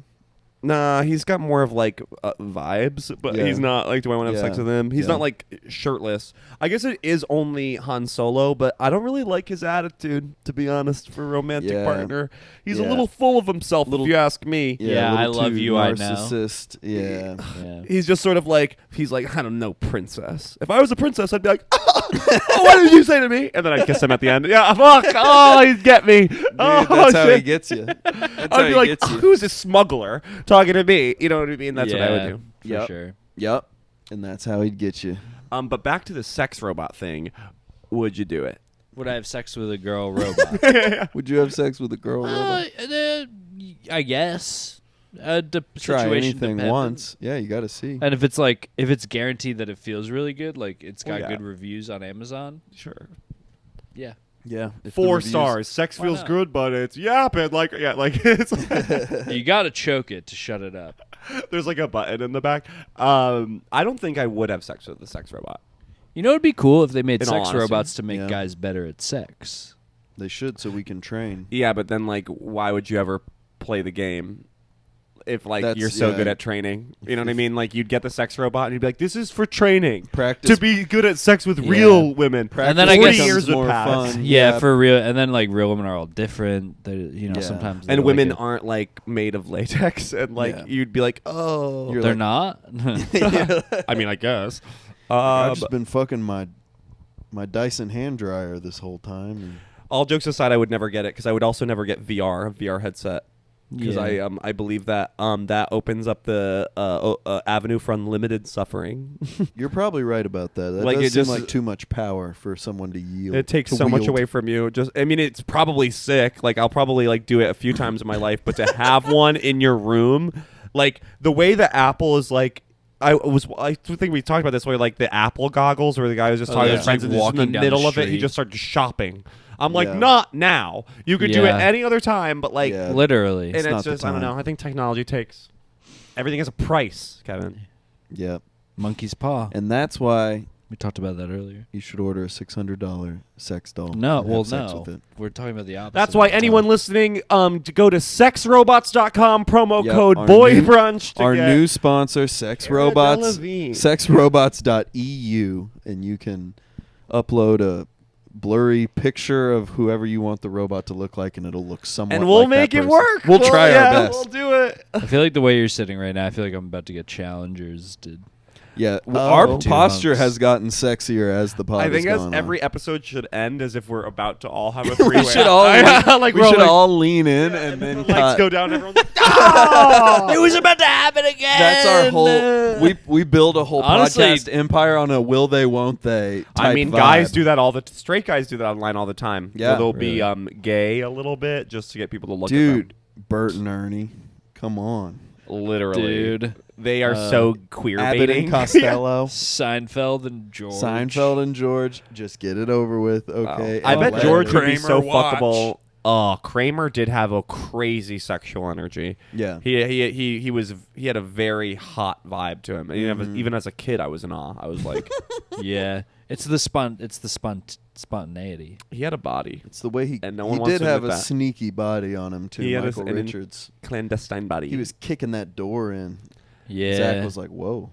nah. He's got more of like vibes, but Yeah. he's not like. Do I want to have sex Yeah. with him? He's Yeah. not like shirtless. I guess it is only Han Solo, but I don't really like his attitude, to be honest. For a romantic Yeah. partner, he's a Yeah. little full of himself. Little- if you ask me. Yeah, a little I love too you, I know. narcissist. Yeah. yeah. He's just sort of like, he's like, I don't know, princess. If I was a princess, I'd be like, oh, what did you say to me? And then I'd kiss him at the end. Yeah, fuck. Oh, he'd get me. Oh, That's how he shit. gets you. That's how I'd he be like, gets you. who's this smuggler talking to me? You know what I mean? That's what I would do. For Yep. sure. Yep. And that's how he'd get you. But back to the sex robot thing. Would you do it? Would I have sex with a girl robot? Would you have sex with a girl? robot? I guess. Try situation anything dependent. once. Yeah, you got to see. And if it's guaranteed that it feels really good, like it's got yeah. good reviews on Amazon, Sure. yeah. Yeah. if the 4 reviews- stars. Sex Why feels not? good, but it's yapping. Like, yeah, like it's You got to choke it to shut it up. there's like a button in the back. I don't think I would have sex with the sex robot. You know, it'd be cool if they made In all sex honesty. robots to make Yeah. guys better at sex. They should, so we can train. Yeah, but then like, why would you ever play the game if like That's- you're so yeah. good at training? You know what I mean? Like you'd get the sex robot and you'd be like, "This is for training Practice. to be good at sex with Yeah. real women." Practice And then I 40 guess- years would more pass. fun. Yeah, for real. And then like real women are all different. They, you know, Yeah. sometimes they And like women it. aren't like made of latex, and like Yeah. you'd be like, "Oh, You're They're like- not. I mean, I guess." I've just been fucking my Dyson hand dryer this whole time. And All jokes aside, I would never get it because I would also never get a VR headset. Because Yeah. I believe that that opens up the avenue for unlimited suffering. you're probably right about that. That Like, does it seem just- like too much power for someone to yield. It takes to so much wield. away from you. Just, I mean, it's probably sick. Like, I'll probably like do it a few times in my life, but to have one in your room, like the way that Apple is like. I think we talked about this where like the Apple goggles where the guy was just Oh, talking to yeah. his friends Like and just in the walking down middle the of it he street. just started shopping. I'm like, Yeah. not now. You could do it Yeah. any other time, but like Yeah. Literally. and It's it's not the just I don't time. know. I think technology takes everything has a price, Kevin. Yep. Monkey's paw. And that's why We talked about that earlier. you should order a $600 sex doll. No, and well, have sex no. with it. We're talking about the opposite. That's why of the anyone time. listening to go to sexrobots.com promo Yep, code our boy new- brunch to Our get new sponsor, Sex Cara Robots, Delevingne. sexrobots.eu, and you can upload a blurry picture of whoever you want the robot to look like, and it'll look somewhat and we'll like that make it person. work. We'll try yeah, our best. We'll do it. I feel like the way you're sitting right now, I feel like I'm about to get challengers. Dude. Yeah, Oh. our Two posture hunks. has gotten sexier as the pod I think has as gone every on. episode should end as if we're about to all have a three-way. We should all like we we're should like, all lean in yeah, and then the lights cut. go down. And everyone's like, "Ah!" It was about to happen again. That's our whole. We build a whole Honestly- podcast empire on a will they won't they. I type mean, vibe. guys do that all the straight guys do that online all the time. Yeah. Where they'll be Really? gay a little bit just to get people to look Dude, Bert and Ernie, come on. at them. Literally, Dude. they are so queer Abbott baiting. and Costello, Seinfeld and George. Seinfeld and George. Just get it over with, okay? I And bet let George it- would be so Kramer watch. fuckable. Oh, Kramer did have a crazy sexual energy. Yeah. He had a very hot vibe to him. And even as a kid, I was in awe. I was like, Yeah, it's the spontaneity. he had a body, It's the way he. And no one he wants did to have admit a that. sneaky body on him too. He had Michael an Richards. clandestine body. He was kicking that door in. Yeah, Zach was like, "Whoa."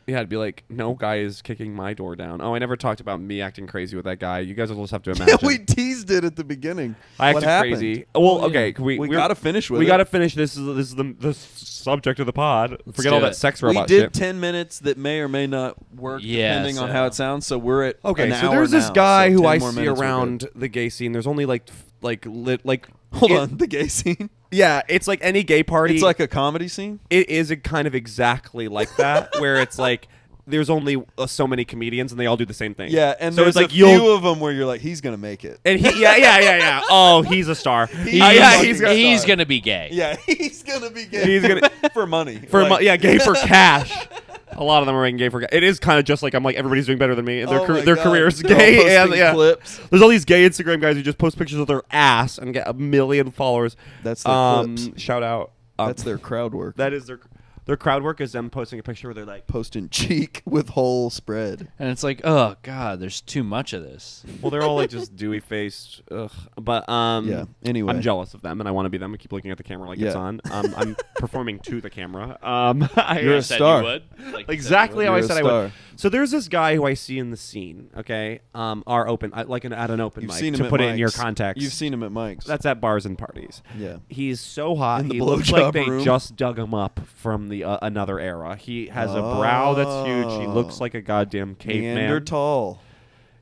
Yeah, I'd be like, no guy is kicking my door down. Oh, I never talked about me acting crazy with that guy. You guys will just have to imagine. Yeah, we teased it at the beginning. I What acted happened? crazy. Well, Oh, okay, yeah. can we We we're- gotta finish with We it. got to finish. This is the subject of the pod. Forget do all it. that sex We robot did shit. 10 minutes that may or may not work Yeah, depending on so- how it sounds. So we're at Okay, an so hour there's this now, guy so who 10 I more see minutes, we're around good. the gay scene. There's only like Hold it- on, the gay scene. Yeah, it's like any gay party. It's like a comedy scene. it is a kind of exactly like that, where it's like there's only so many comedians and they all do the same thing. Yeah, and so there's it's like a few of them where you're like, he's gonna make it. and he yeah. Oh, he's a star. He's yeah, fucking he's star. gonna he's gonna be gay. Yeah, he's gonna be gay. He's gonna- for money. for Like- yeah, gay for cash. A lot of them are making gay for cash. It is kind of just like I'm like everybody's doing better than me, and Oh my their God. careers They're all gay and posting yeah. clips. There's all these gay Instagram guys who just post pictures of their ass and get 1 million followers. That's their clips. Shout out. That's their crowd work. That is their crowd work is them posting a picture where they're like, Posting cheek with whole spread. And it's like, oh god, there's too much of this. well, they're all like just dewy faced. Ugh. But Yeah. Anyway, I'm jealous of them and I want to be them. I keep looking at the camera like it's Yeah. on. I'm performing to the camera. You're a Said star. You would. Like you Exactly said how You're I a said I star. would. So there's this guy who I see in the scene. Okay, our open at an open You've mic seen him to at put it in your mics. context. You've seen him at mics. That's at bars and parties. Yeah. He's so hot. In the He looks like blowjob they room. just dug him up from the another era. He has a brow that's huge. He looks like a goddamn caveman. Neanderthal.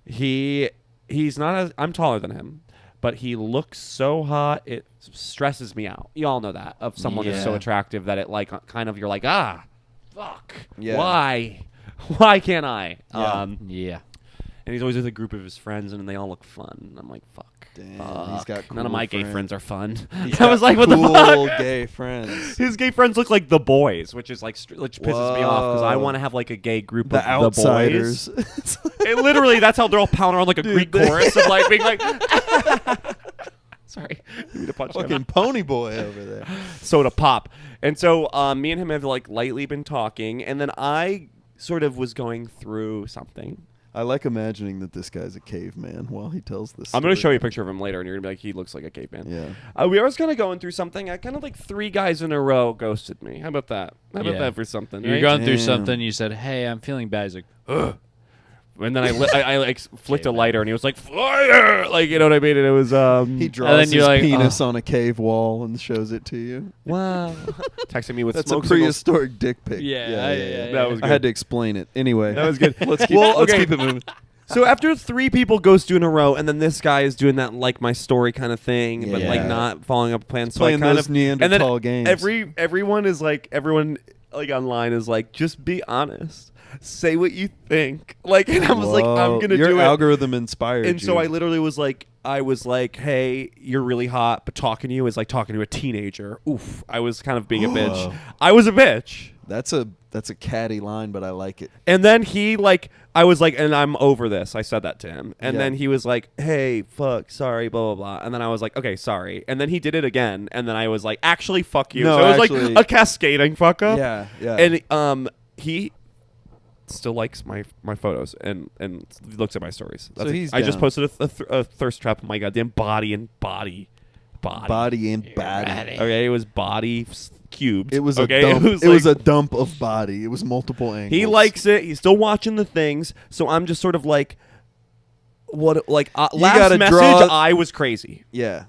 He's not as I'm taller than him, but he looks so hot it stresses me out. You all know that of someone who's so Yeah. attractive that it like kind of you're like fuck. Yeah. Why can't I? Yeah. Yeah. And he's always with a group of his friends, and they all look fun. I'm like, fuck. Damn, fuck. he's got None of cool my gay friends. friends are fun. He's I was got like, what the cool fuck? gay friends. His gay friends look like the boys, which is like which pisses me off because I Whoa. want to have like a gay group The of outsiders. the boys. It literally, that's how they're all pounding around like a Greek chorus of like being like. Sorry, you need to punch him. Fucking pony boy over there. Soda pop. And so me and him have like lightly been talking, and then I sort of was going through something. I like imagining that this guy's a caveman while he tells this. I'm going to story. show you a picture of him later, and you're going to be like, he looks like a caveman. Yeah. We was kind of going through something. I kind of like 3 guys in a row ghosted me. How about that? How about Yeah. that for something? You're right? going through Damn. something. You said, "Hey, I'm feeling bad." He's like, Ugh. And then I like flicked a Caveman. lighter, and he was like, fire! Like, you know what I mean? And it was, He draws then you're his like, penis on a cave wall and shows it to you. wow. Texting me with That's smoke a signals. prehistoric dick pic. Yeah, That was I good. had to explain it. Anyway, That was good. let's keep. Well, let's okay. keep it moving. So after 3 people ghost you in a row, and then this guy is doing that like my story kind of thing, but like Yeah. not following up a plan. So I Playing kind those of Neanderthal and then games. everyone like online is like, just be honest, say what you think. Like, and I was like, I'm Whoa, gonna your do it. algorithm inspired And you. so I literally was like, hey, you're really hot, but talking to you is like talking to a teenager. Oof. I was kind of being a bitch. I was a bitch. That's a catty line, but I like it. And then he I was like, and I'm over this. I said that to him. And Yeah. then he was like, hey, fuck, sorry, blah, blah, blah. And then I was like, okay, sorry. And then he did it again. And then I was like, actually, fuck you. No, so it was actually- like a cascading fuck up. Yeah, yeah. And he still likes my photos and looks at my stories. So he's I just down. posted a thirst trap of my goddamn body and body. Body and body. Okay, it was body cubed. It was a okay? dump. It It was like- a dump of body. It was multiple angles. He likes it. He's still watching the things. So I'm just sort of like, what? Like last gotta message, draw- I was crazy. Yeah.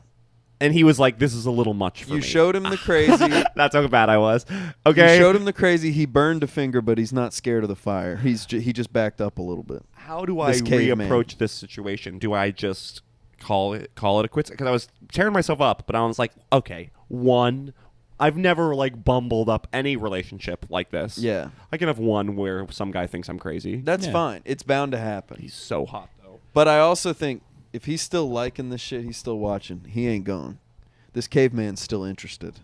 And he was like, "This is a little much for me." You showed him the crazy. That's how bad I was. Okay. You showed him the crazy. He burned a finger, but he's not scared of the fire. He just backed up a little bit. How do I This caveman. reapproach this situation? Do I just call it a quits? Because I was tearing myself up, but I was like, okay, one. I've never like bumbled up any relationship like this. Yeah. I can have one where some guy thinks I'm crazy. That's fine. It's bound to happen. He's so hot though. But I also think if he's still liking this shit, he's still watching. He ain't going. This caveman's still interested.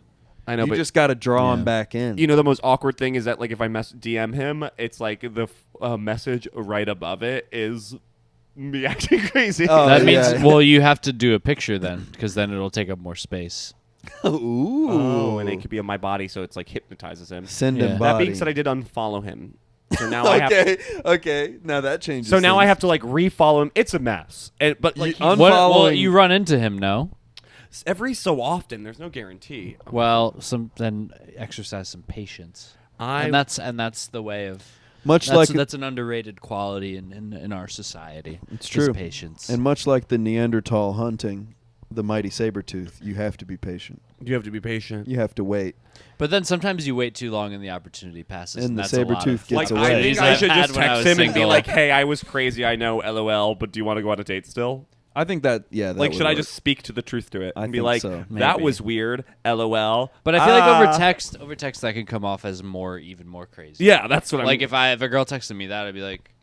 I know, You but just got to draw him back in. you know the most awkward thing is that like if I DM him, it's like the message right above it is me acting crazy. Oh, That means yeah. well, you have to do a picture then, because then it'll take up more space. Ooh. Oh, and it could be on my body, so it's like hypnotizes him. Send Yeah. him That body. being said, I did unfollow him. So now I have. Okay. Now that changes. So now I things. have to like refollow him. It's a mess. But like You- he's- Well, you run into him, no? every so often, there's no guarantee. Well, then exercise some patience. And that's the way of much that's, like that's an underrated quality in our society. It's is true. patience. and much like the Neanderthal hunting the mighty saber-tooth, you have to be patient. you have to be patient. You have to wait. But then sometimes you wait too long and the opportunity passes. And the that's a lot saber-tooth of- gets Like away. I think These I I've should had just when I text was him and be single. like, "Hey, I was crazy. I know, LOL. But do you want to go on a date still?" I think that that Like, would should I work. just speak to the truth to it I and be think like, so. "That Maybe. was weird. LOL." But I feel like over text that can come off as even more crazy. Yeah, that's what Like I'm. if a girl texted me that, I'd be like,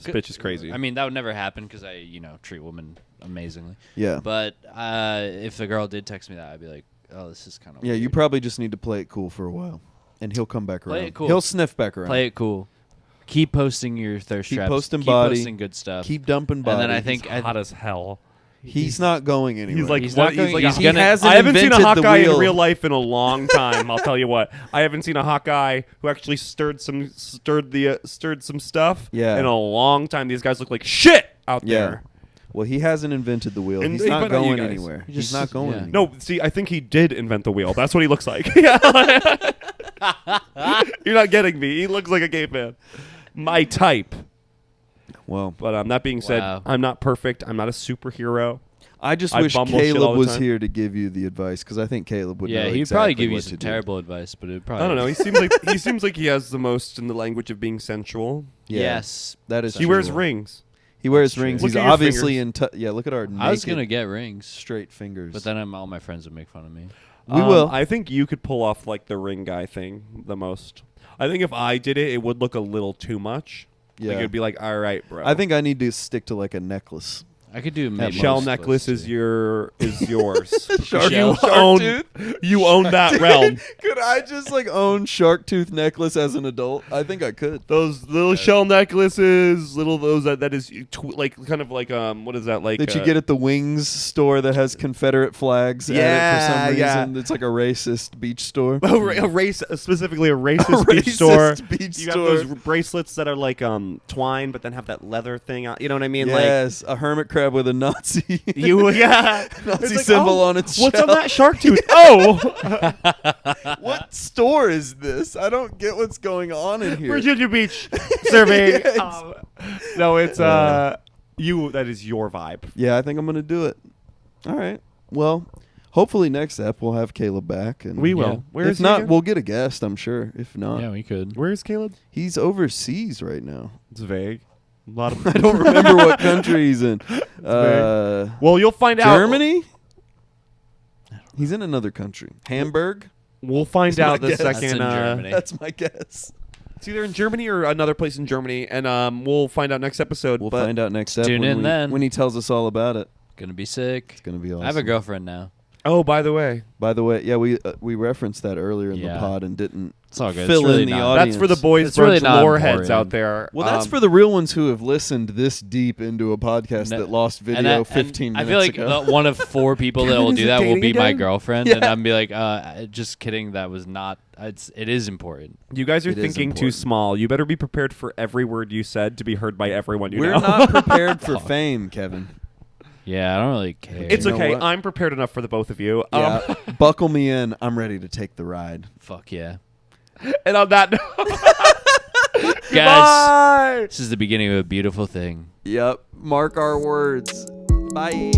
This bitch is crazy. I mean, that would never happen because I treat women amazingly. Yeah. But if the girl did text me that, I'd be like, oh, this is kind of Yeah, you probably just need to play it cool for a while, and he'll come back Play around. it cool. He'll sniff back around. play it cool. Keep posting your thirst Keep traps. posting Keep body. posting good stuff. Keep dumping body. and then I think hot as hell. he's not going anywhere. He's like, He's what? not going- He's like, he's a- gonna- he hasn't I haven't seen a invented hot the guy in wheel. real life in a long time. I'll tell you what. I haven't seen a hot guy who actually stirred some stuff. Yeah. In a long time. These guys look like shit out Yeah. there. Well, he hasn't invented the wheel. And He's he not put on you going guys. anywhere. He He's just- not going yeah. anywhere. No, see, I think he did invent the wheel. That's what he looks like. You're not getting me. He looks like a caveman. My type. Well, But that being said, Wow. I'm not perfect. I'm not a superhero. I just I wish bumble shit all Caleb the was time. here to give you the advice because I think Caleb would. yeah, know he'd exactly probably give you what some to do. terrible advice, but it probably. I don't know. He seems like he has the most in the language of being sensual. Yeah, Yes. that is. He wears true. rings. He wears That's rings. true. He's Look at your obviously in. Yeah, look at our. I was naked, gonna get rings, straight fingers. but then all my friends would make fun of me. we will. I think you could pull off like the ring guy thing the most. I think if I did it, it would look a little too much. Yeah. Like it'd be like, all right, bro. I think I need to stick to like a necklace. I could do maybe shell most necklace close is to- yours. Shark- you shark own tooth? you own that realm. Could I just like own shark tooth necklace as an adult? I think I could. Those little shell necklaces, those that is like kind of like what is that like That you get at the Wings store that has Confederate flags at it for some Yeah, reason. It's like a racist beach store. a race specifically a racist beach store. beach You store. got those bracelets that are like twine, but then have that leather thing on. You know what I mean? Yes, a hermit crab with a Nazi. Like Nazi Nazi symbol on its What's shell. on that shark tooth? Oh, What store is this? I don't get what's going on in here. Virginia Beach survey. Yes. No, it's you. That is your vibe. Yeah, I think I'm gonna do it. All right. Well, hopefully next ep we'll have Caleb back, and We will. Yeah. Where if is he not, again? we'll get a guest. I'm sure. If not, Yeah, we could. Where is Caleb? he's overseas right now. It's vague. A lot of. I don't remember what country he's in. Well, you'll find out. Germany. He's in another country. Hamburg. We'll find That's my out the guess. That's second. in Germany. That's my guess. It's either in Germany or another place in Germany, and we'll find out next episode. We'll but find out next ep Tune when in we- then. when he tells us all about it. Gonna be sick. It's gonna be awesome. I have a girlfriend now. Oh, by the way, By the way, yeah, we referenced that earlier in the Yeah. pod and didn't It's all good. fill It's really in the not- audience. that's for the boys' It's really brunch not lore heads important. out there. Well, that's for the real ones who have listened this deep into a podcast No- that lost and video I- 15 and minutes I feel like ago. one of 4 people that Kevin will do isn't that will dating be my again? girlfriend, Yeah. and I'm be like, just kidding. That was not. It is important. You guys are It is thinking too important. small. You better be prepared for every word you said to be heard by everyone you We're know. not prepared for fame, Kevin. Yeah, I don't really care. It's You know okay. what? I'm prepared enough for the both of you. Yeah, buckle me in. I'm ready to take the ride. Fuck yeah, And on that note, guys. Bye. This is the beginning of a beautiful thing. Yep. Mark our words. Bye.